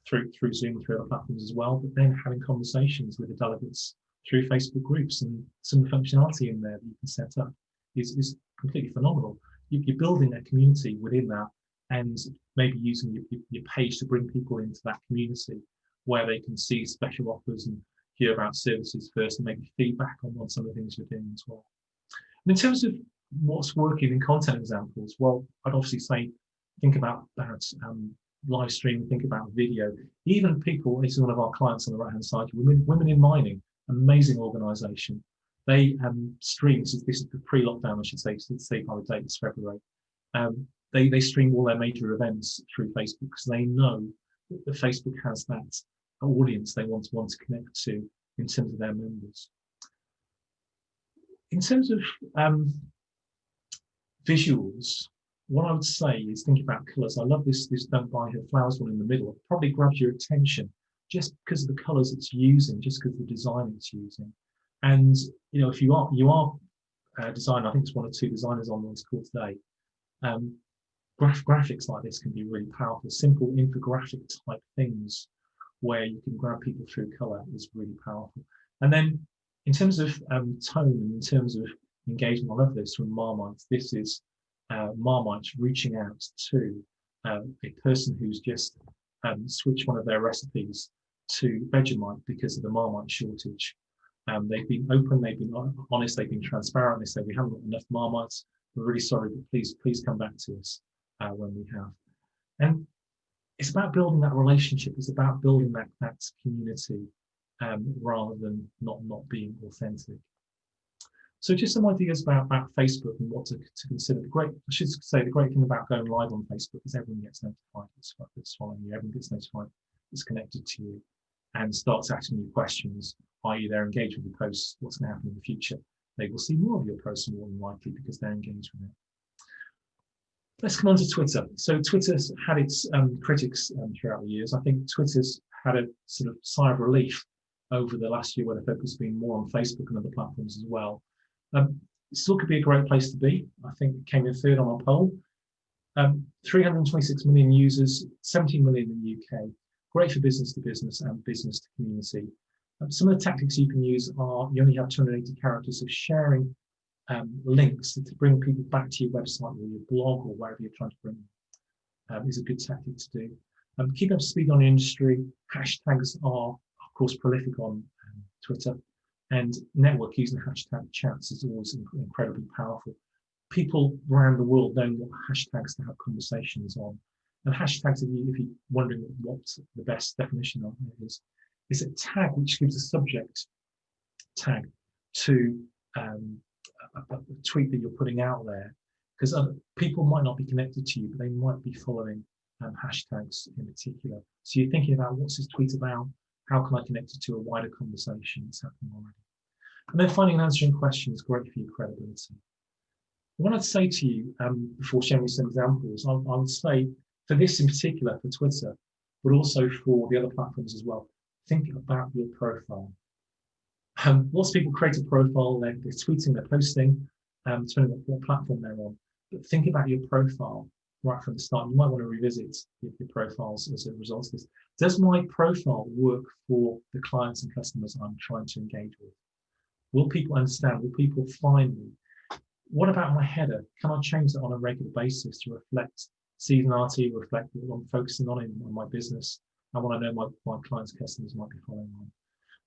through Zoom, through other platforms as well, but then having conversations with the delegates through Facebook groups, and some of the functionality in there that you can set up is completely phenomenal. You're building a community within that, and maybe using your page to bring people into that community where they can see special offers and hear about services first, and maybe feedback on some of the things you're doing as well. And in terms of what's working in content examples, well, I'd obviously say think about live stream, think about video. Even people, this is one of our clients on the right hand side, women in mining, amazing organisation. They stream, this is the pre-lockdown, I should say, by the date, it's February. They stream all their major events through Facebook because they know that Facebook has that audience they want to connect to in terms of their members. In terms of visuals, what I would say is think about colours. I love this Don't Buy Her Flowers one in the middle. It probably grabs your attention just because of the colours it's using, just because of the design it's using. And you know, if you are a designer, I think it's one or two designers on this call today. Graphics like this can be really powerful. Simple infographic type things where you can grab people through colour is really powerful. And then in terms of tone, in terms of engagement, I love this from Marmite. This is Marmite reaching out to a person who's just switched one of their recipes to Vegemite because of the Marmite shortage. They've been open, they've been honest, they've been transparent. They say, we haven't got enough Marmites. We're really sorry, but please come back to us when we have. And it's about building that relationship. It's about building that community rather than not being authentic. So just some ideas about Facebook and what to consider. The great thing about going live on Facebook is everyone gets notified that's following you. Everyone gets notified that's connected to you and starts asking you questions, i.e. they're engaged with your posts, what's going to happen in the future. They will see more of your posts more than likely because they're engaged with it. Let's come on to Twitter. So Twitter's had its critics throughout the years. I think Twitter's had a sort of sigh of relief over the last year where the focus has been more on Facebook and other platforms as well. It still could be a great place to be. I think it came in third on our poll. 326 million users, 17 million in the UK. Great for business to business and business to community. Some of the tactics you can use are you only have 280 characters of sharing links to bring people back to your website or your blog or wherever you're trying to bring them. Is a good tactic to do. Keep up to speed on the industry. Hashtags are, of course, prolific on Twitter. And network using hashtag chats is always incredibly powerful. People around the world know what hashtags to have conversations on. And hashtags, if you're wondering what the best definition of it is a tag which gives a subject tag to a tweet that you're putting out there. Because other people might not be connected to you, but they might be following hashtags in particular. So you're thinking about what's this tweet about? How can I connect it to a wider conversation that's happening already? And then finding and answering questions, great for your credibility. What I'd say to you before sharing some examples, I would say for this in particular, for Twitter, but also for the other platforms as well, think about your profile. Lots of people create a profile, they're tweeting, they're posting, depending on what platform they're on. But think about your profile right from the start. You might want to revisit your profiles as a result of this. Does my profile work for the clients and customers I'm trying to engage with? Will people understand? Will people find me? What about my header? Can I change that on a regular basis to reflect seasonality, reflect what I'm focusing on in my business, and what I know my clients, customers might be following on?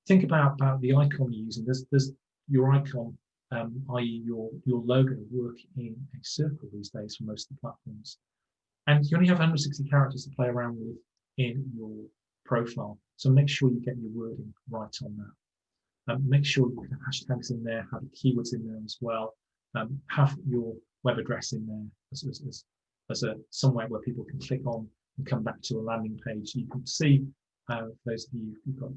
Think about the icon you're using. Does your icon, i.e. your logo, work in a circle these days for most of the platforms? And you only have 160 characters to play around with in your profile. So make sure you get your wording right on that. Make sure you have hashtags in there, have the keywords in there as well. Have your web address in there as somewhere where people can click on and come back to a landing page. You can see, for those of you who've got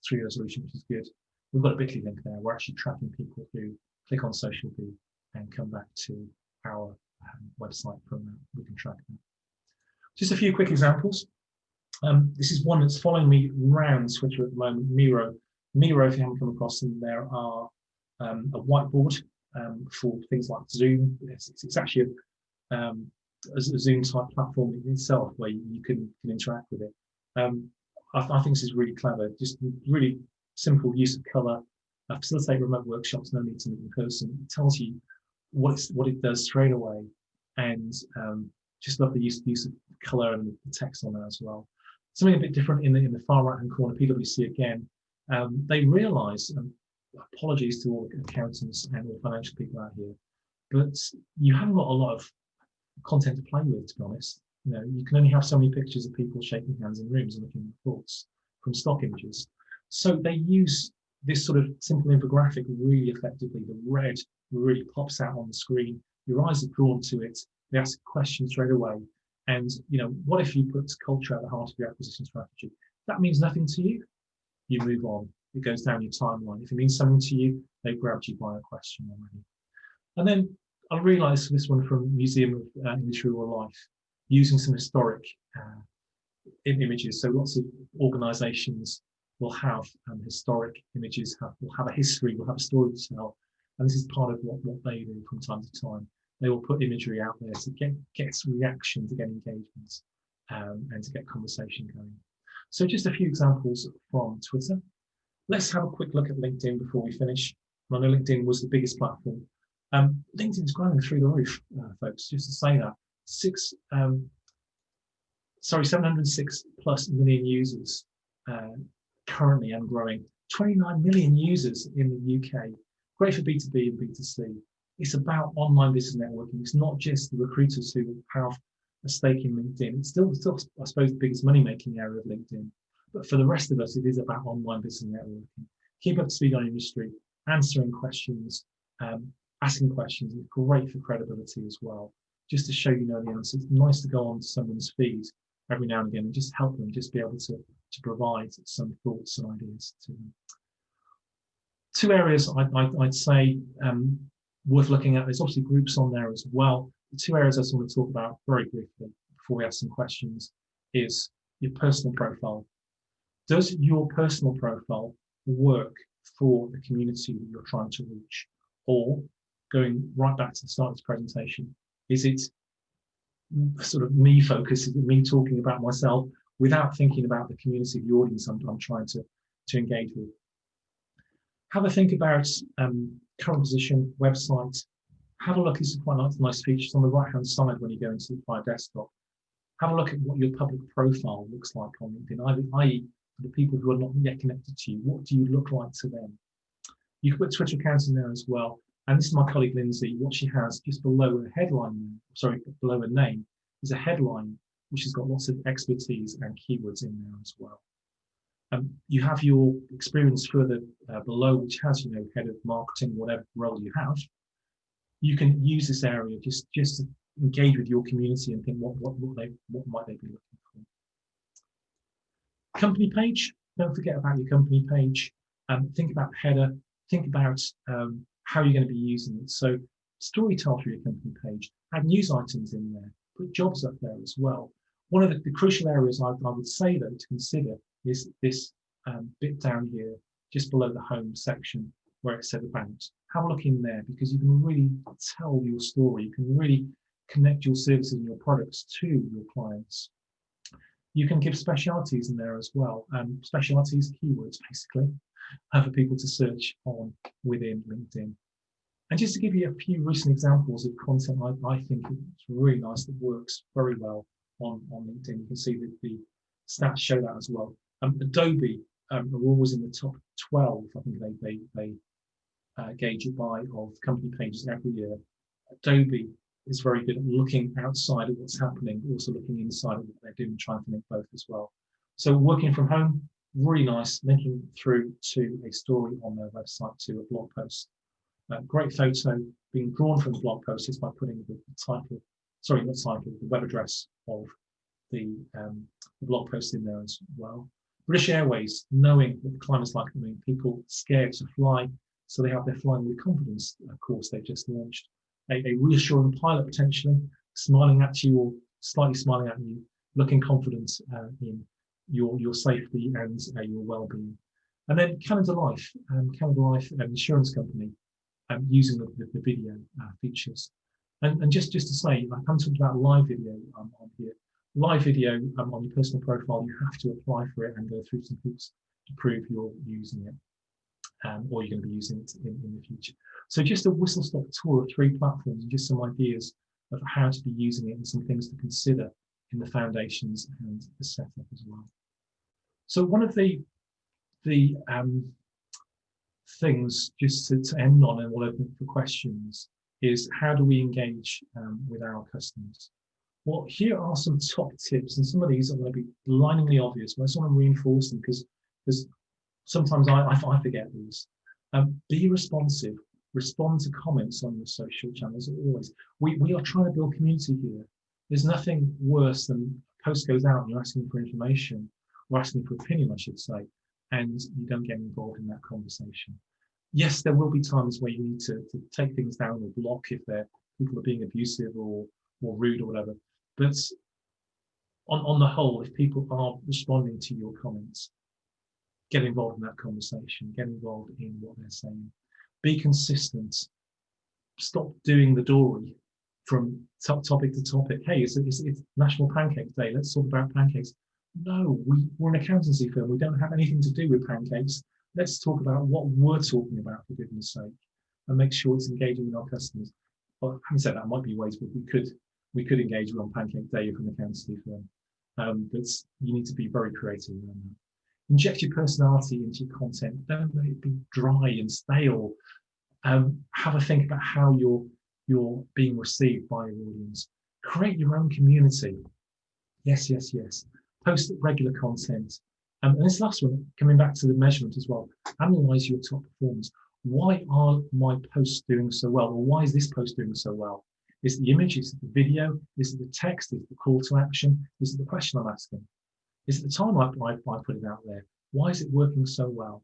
3 resolution, which is good. We've got a bit.ly link there. We're actually tracking people who click on social feed, and come back to our website from that. We can track that. Just a few quick examples. This is one that's following me around Twitter at the moment, Miro. Miro, if you haven't come across them, there are a whiteboard for things like Zoom. It's actually a Zoom type platform in itself where you can interact with it. I think this is really clever, just really simple use of colour. Facilitate remote workshops, no need to meet in person. It tells you what it does straight away, and just love the use of colour and the text on there as well. Something a bit different in the far right hand corner, PwC again. They realise, apologies to all accountants and all financial people out here, but you haven't got a lot of content to play with, to be honest. You know, you can only have so many pictures of people shaking hands in rooms and looking at reports from stock images. So they use this sort of simple infographic really effectively. The red really pops out on the screen. Your eyes are drawn to it. They ask a question straight away. And what if you put culture at the heart of your acquisition strategy? That means nothing to you. You move on. It goes down your timeline. If it means something to you, they've grabbed you by a question already. And then I realised this one from Museum of English Rural Life, using some historic images. So lots of organisations will have historic images, will have a history, will have a story to tell. And this is part of what they do from time to time. They will put imagery out there to get reaction, to get engagement, and to get conversation going. So just a few examples from Twitter. Let's have a quick look at LinkedIn before we finish. I know LinkedIn was the biggest platform. LinkedIn's growing through the roof, folks, just to say that. 706 plus million users currently and growing. 29 million users in the UK. Great for B2B and B2C. It's about online business networking. It's not just the recruiters who have a stake in LinkedIn. It's still, I suppose, the biggest money-making area of LinkedIn. But for the rest of us, it is about online business networking. Keep up to speed on industry, answering questions, asking questions. It's great for credibility as well, just to show you know the answer. It's nice to go on to someone's feed every now and again and just help them, just be able to provide some thoughts and ideas to them. Two areas I'd say worth looking at. There's obviously groups on there as well. The two areas I just want to talk about very briefly before we ask some questions is your personal profile. Does your personal profile work for the community that you're trying to reach? Or, going right back to the start of this presentation, is it sort of me focused, is it me talking about myself without thinking about the community, the audience I'm trying to engage with? Have a think about current position, website. Have a look, this is quite nice features on the right-hand side when you go into the Fire desktop. Have a look at what your public profile looks like on LinkedIn, i.e. for the people who are not yet connected to you. What do you look like to them? You can put Twitter accounts in there as well. And this is my colleague Lindsay. What she has just below her headline, below her name, is a headline which has got lots of expertise and keywords in there as well. You have your experience further below, which has, head of marketing, whatever role you have. You can use this area just to engage with your community and think what might they be looking for. Company page. Don't forget about your company page. Think about header. Think about how you're going to be using it. So story tell through your company page. Add news items in there. Put jobs up there as well. One of the crucial areas I would say though to consider is this bit down here, just below the home section where it said about. Have a look in there because you can really tell your story. You can really connect your services and your products to your clients. You can give specialities in there as well. Specialities, keywords basically, for people to search on within LinkedIn. And just to give you a few recent examples of content I think it's really nice that works very well on LinkedIn. You can see that the stats show that as well. Adobe are always in the top 12, I think they gauge it by, of company pages every year. Adobe is very good at looking outside of what's happening, also looking inside of what they're doing, trying to make both as well. So working from home, really nice, linking through to a story on their website to a blog post. Great photo being drawn from the blog post is by putting the title, sorry, not title, the web address of the blog post in there as well. British Airways, knowing what the climate's like, people scared to fly So they have their Flying with Confidence course they've just launched. A reassuring pilot, potentially, smiling at you or slightly smiling at you, looking confident in your safety and your well-being. And then Canada Life, an insurance company, using the video features. And just to say, like I'm talking about live video on here. Live video on your personal profile, you have to apply for it and go through some hoops to prove you're using it, or you're going to be using it in the future. So just a whistle-stop tour of 3 platforms and just some ideas of how to be using it and some things to consider in the foundations and the setup as well. So one of the things, just to end on, and we'll open it for questions, is how do we engage with our customers? Well, here are some top tips, and some of these are going to be blindingly obvious, but I just want to reinforce them because sometimes I forget these. Be responsive. Respond to comments on your social channels always. We are trying to build community here. There's nothing worse than a post goes out and you're asking for information, or asking for opinion, I should say, and you don't get involved in that conversation. Yes, there will be times where you need to take things down or block if people are being abusive or rude or whatever. But on the whole, if people are responding to your comments, get involved in that conversation, get involved in what they're saying. Be consistent. Stop doing the dory from topic to topic. Hey, it's National Pancake Day. Let's talk about pancakes. No, we're an accountancy firm. We don't have anything to do with pancakes. Let's talk about what we're talking about, for goodness sake, and make sure it's engaging with our customers. Well, having said that, might be ways we could engage with on Pancake Day from an accountancy firm, but you need to be very creative around that. Inject your personality into your content. Don't let it be dry and stale. Have a think about how you're being received by your audience. Create your own community. Yes. Post regular content. And this last one, coming back to the measurement as well, analyze your top performers. Why are my posts doing so well? Or why is this post doing so well? Is it the image? Is it the video? Is it the text? Is it the call to action? Is it the question I'm asking? Is it the time I put it out there? Why is it working so well?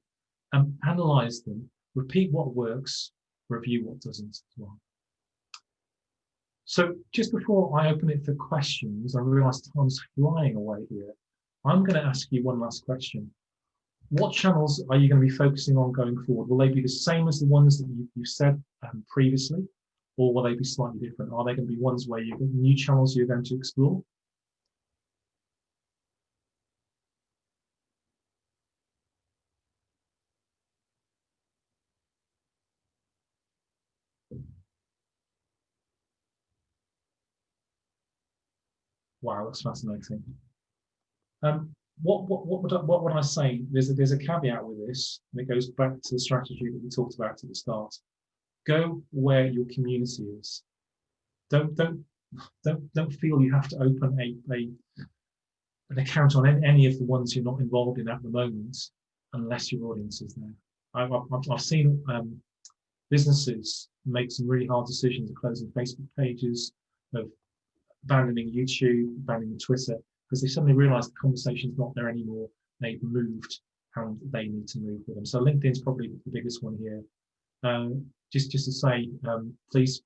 Analyze them, repeat what works, review what doesn't as well. So just before I open it for questions, I realise time's flying away here. I'm going to ask you one last question. What channels are you going to be focusing on going forward? Will they be the same as the ones that you've said previously, or will they be slightly different? Are they going to be ones where you've got new channels you're going to explore? Wow, that's fascinating. What would I say? There's a caveat with this, and it goes back to the strategy that we talked about at the start. Go where your community is. Don't feel you have to open an account on any of the ones you're not involved in at the moment, unless your audience is there. I've seen businesses make some really hard decisions of closing Facebook pages, of abandoning YouTube, abandoning Twitter, because they suddenly realize the conversation's not there anymore. They've moved and they need to move with them. So LinkedIn's probably the biggest one here. Just to say, please,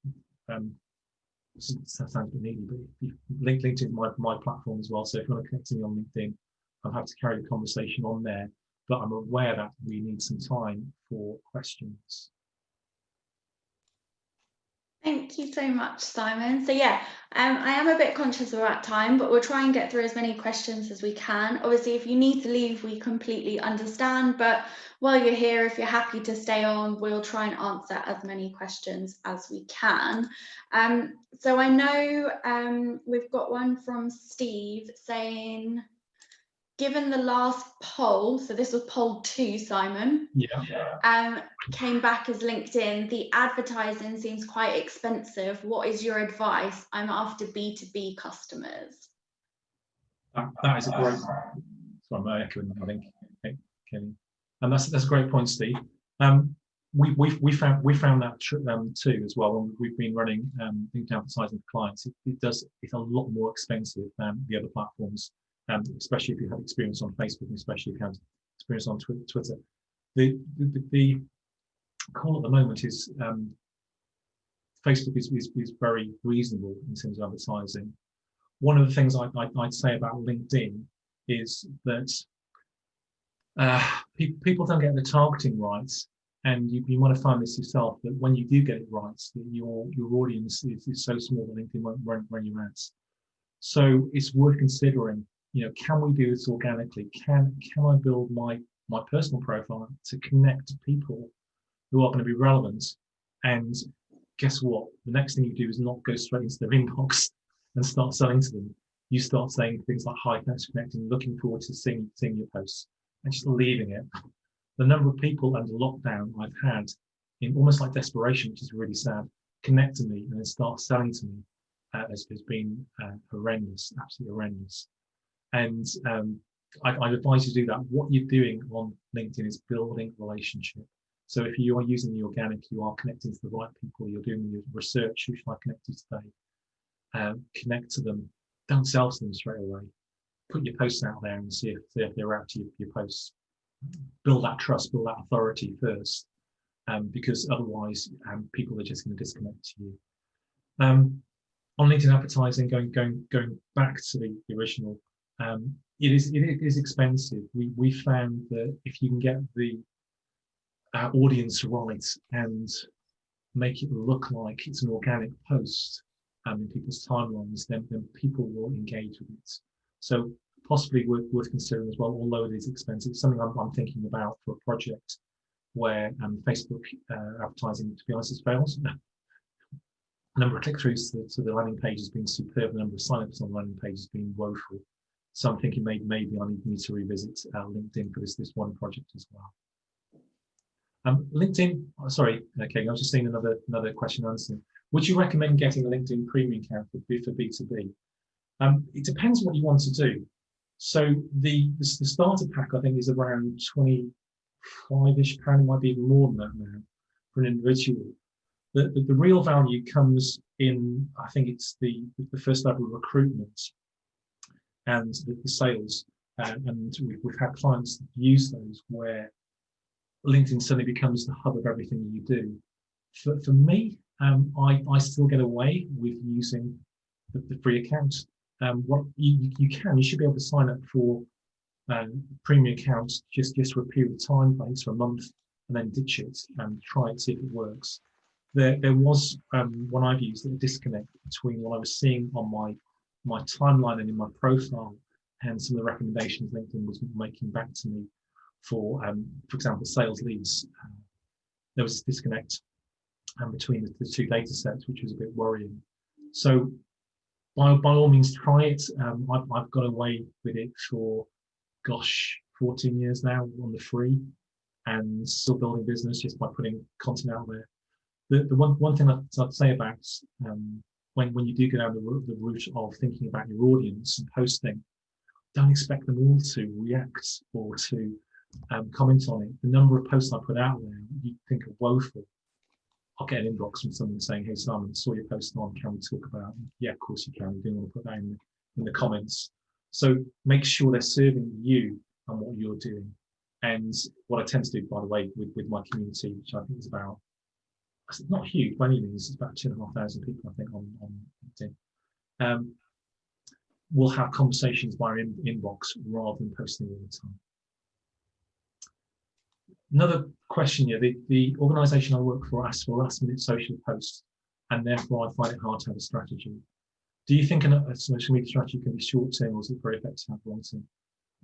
sounds a bit needy, but LinkedIn is my platform as well. So if you want to connect to me on LinkedIn, I'll have to carry the conversation on there. But I'm aware that we need some time for questions. Thank you so much, Simon. So yeah, I am a bit conscious of our time, but we'll try and get through as many questions as we can. Obviously, if you need to leave, we completely understand. But while you're here, if you're happy to stay on, we'll try and answer as many questions as we can. So I know we've got one from Steve saying, given the last poll, so this was poll 2, Simon, came back as LinkedIn, the advertising seems quite expensive. What is your advice? I'm after B2B customers. That is a great, so I'm echoing, I think, Kenny. And that's a great point, Steve. We found that too as well when we've been running LinkedIn advertising for clients. It's a lot more expensive than the other platforms. Especially if you have experience on Facebook, and especially if you have experience on Twitter. call at the moment is Facebook is very reasonable in terms of advertising. One of the things I'd say about LinkedIn is that people don't get the targeting right, and you might find this yourself, that when you do get it right, that your audience is so small that LinkedIn won't run your ads. So it's worth considering, can we do this organically? Can I build my personal profile to connect to people who are going to be relevant? And guess what? The next thing you do is not go straight into their inbox and start selling to them. You start saying things like, "Hi, thanks for connecting, looking forward to seeing your posts," and just leaving it. The number of people under lockdown I've had, in almost like desperation, which is really sad, connect to me and then start selling to me has been horrendous, absolutely horrendous. And I'd advise you to do that. What you're doing on LinkedIn is building relationship. So if you are using the organic, you are connecting to the right people, you're doing your research, who should I connect to today? Connect to them. Don't sell to them straight away. Put your posts out there and see if they're out to your posts. Build that trust, build that authority first, because otherwise people are just going to disconnect to you. On LinkedIn advertising, going back to the original, it is expensive. We found that if you can get the audience right and make it look like it's an organic post in people's timelines, then people will engage with it. So possibly worth considering as well, although it is expensive. It's something I'm thinking about for a project where Facebook advertising, to be honest, has failed. The number of click-throughs to the landing page has been superb. The number of sign-ups on the landing page has been woeful. So I'm thinking maybe I need to revisit LinkedIn for this one project as well. LinkedIn, sorry, okay, I was just seeing another question answering. Would you recommend getting a LinkedIn premium account for B2B? It depends what you want to do. So the starter pack, I think, is around £25-ish. It might be even more than that now for an individual. The real value comes in, I think it's the first level of recruitment and the sales. And we've had clients use those where LinkedIn suddenly becomes the hub of everything that you do. For me, I still get away with using the free account. What you should be able to sign up for premium accounts just for a period of time, like for a month, and then ditch it and try it, see if it works. There was one I've used, a disconnect between what I was seeing on my timeline and in my profile and some of the recommendations LinkedIn was making back to me for example, sales leads. There was a disconnect between the two data sets, which was a bit worrying. So by all means, try it. I've got away with it for, 14 years now on the free, and still building business just by putting content out there. The one thing I'd say about when you do go down the route of thinking about your audience and posting, don't expect them all to react or to comment on it. The number of posts I put out there, you think are woeful. I'll get an inbox from someone saying, "Hey Simon, saw your post on, can we talk about it?" Yeah, of course you can. You don't want to put that in the comments. So make sure they're serving you and what you're doing. And what I tend to do, by the way, with my community, which I think is about, it's not huge by any means, it's about 2,500 people, I think, on LinkedIn. We'll have conversations via inbox rather than posting all the time. Another question here, the organisation I work for asks for last-minute social posts, and therefore I find it hard to have a strategy. Do you think a social media strategy can be short-term, or is it very effective to have long-term?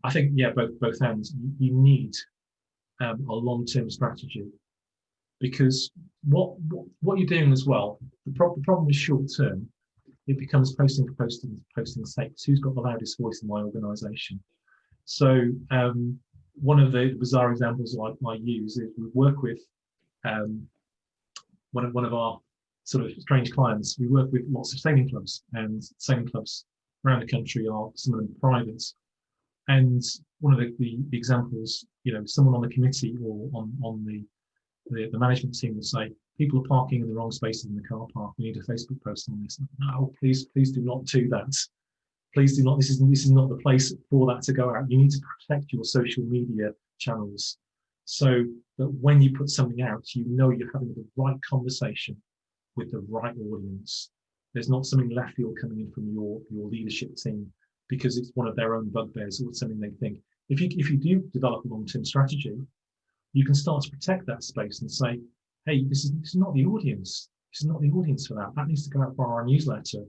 I think, yeah, both ends. You need a long-term strategy, because what you're doing as well, the problem is short-term. It becomes posting for posting's sake. Who's got the loudest voice in my organisation? So one of the bizarre examples I use is we work with one of our sort of strange clients. We work with lots of sailing clubs, and sailing clubs around the country are some of them private. And one of the examples, someone on the committee or on the management team will say, people are parking in the wrong spaces in the car park. We need a Facebook post on this. No, please do not do that. Please do not. This is not the place for that to go out. You need to protect your social media channels. so that when you put something out, you know you're having the right conversation with the right audience. There's not something left field coming in from your leadership team because it's one of their own bugbears or something they think. If you do develop a long-term strategy, you can start to protect that space and say, hey, this is not the audience. This is not the audience for that. That needs to go out for our newsletter.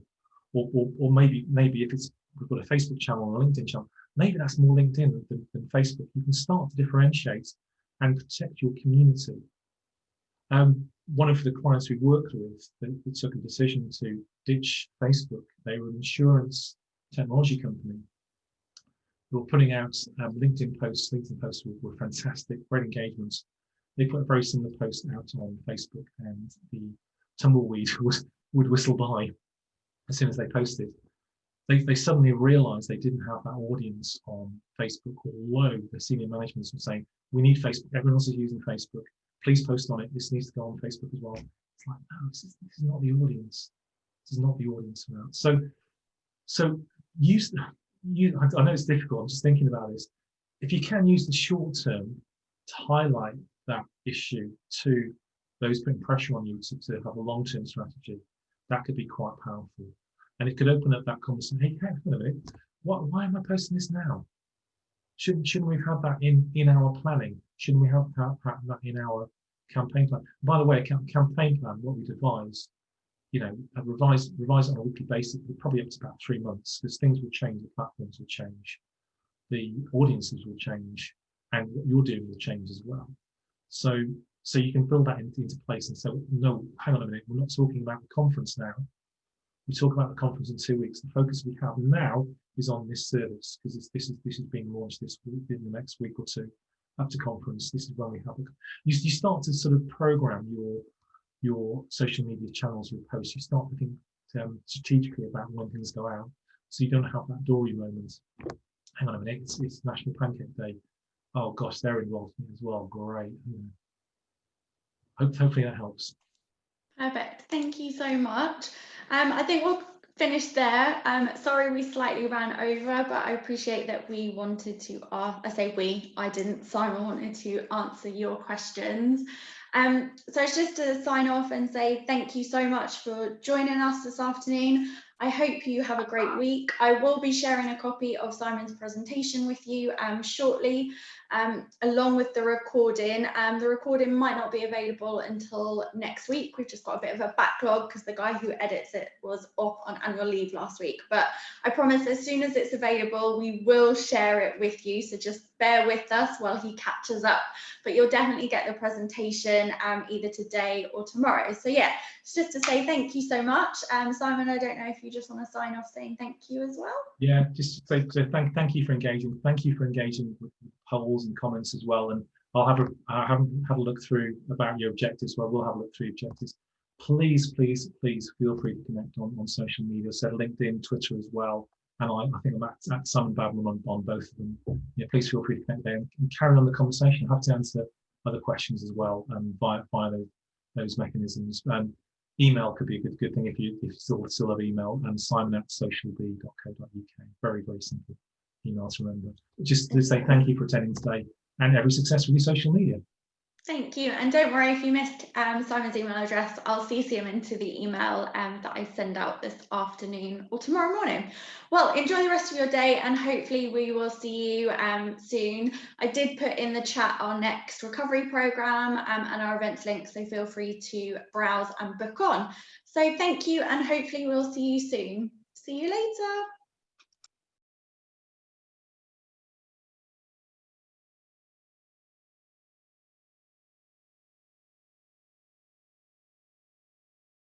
Or maybe if we've got a Facebook channel or a LinkedIn channel, maybe that's more LinkedIn than Facebook. You can start to differentiate and protect your community. One of the clients we worked with that took a decision to ditch Facebook, they were an insurance technology company. They were putting out LinkedIn posts. LinkedIn posts were fantastic, great engagements. They put a very similar post out on Facebook, and the tumbleweed would whistle by as soon as they posted. They suddenly realized they didn't have that audience on Facebook, although the senior management was saying, we need Facebook, everyone else is using Facebook, please post on it, this needs to go on Facebook as well. It's like, no, this is not the audience. This is not the audience for that. So I know it's difficult, I'm just thinking about this. If you can use the short term to highlight that issue to those putting pressure on you to have a long-term strategy, that could be quite powerful. And it could open up that conversation. Hey, hang on a minute. Why am I posting this now? Shouldn't we have that in our planning? Shouldn't we have that in our campaign plan? By the way, a campaign plan, what we devise, revise it on a weekly basis, probably up to about 3 months, because things will change, the platforms will change, the audiences will change, and what you're doing will change as well. So you can build that into place and say, no, hang on a minute, we're not talking about the conference now. We talk about the conference in 2 weeks. The focus we have now is on this service because this is being launched this week, in the next week or two, up to conference. This is when we have it. You start to sort of program your social media channels with posts. You start to think strategically about when things go out, so you don't have that dory moment. Hang on a minute, it's National Pancake Day. Oh gosh, they're involved in it as well. Great. Hopefully that helps. Perfect. Thank you so much. I think we'll finish there. Sorry we slightly ran over, but I appreciate that we wanted to I didn't, Simon wanted to answer your questions. So it's just to sign off and say thank you so much for joining us this afternoon. I hope you have a great week. I will be sharing a copy of Simon's presentation with you shortly, along with the recording. The recording might not be available until next week. We've just got a bit of a backlog because the guy who edits it was off on annual leave last week. But I promise as soon as it's available, we will share it with you. So just bear with us while he catches up. But you'll definitely get the presentation either today or tomorrow. So yeah, it's just to say thank you so much. Simon, I don't know if you just want to sign off saying thank you as well. Yeah, just say thank you for engaging. Thank you for engaging with polls and comments as well. And I haven't had a look through about your objectives. Well, we'll have a look through objectives. Please feel free to connect on social media. So LinkedIn, Twitter as well. And I think I'm at Simon Badman on both of them. Yeah, please feel free to connect there and carry on the conversation. I have to answer other questions as well via those mechanisms. Email could be a good thing if you still have email, and simon@socialb.co.uk. Very simple email to remember. Just to say thank you for attending today, and every success with your social media. Thank you, and don't worry if you missed Simon's email address. I'll CC him into the email that I send out this afternoon or tomorrow morning. Well, enjoy the rest of your day, and hopefully we will see you soon. I did put in the chat our next recovery program and our events link, so feel free to browse and book on. So thank you, and hopefully we'll see you soon. See you later.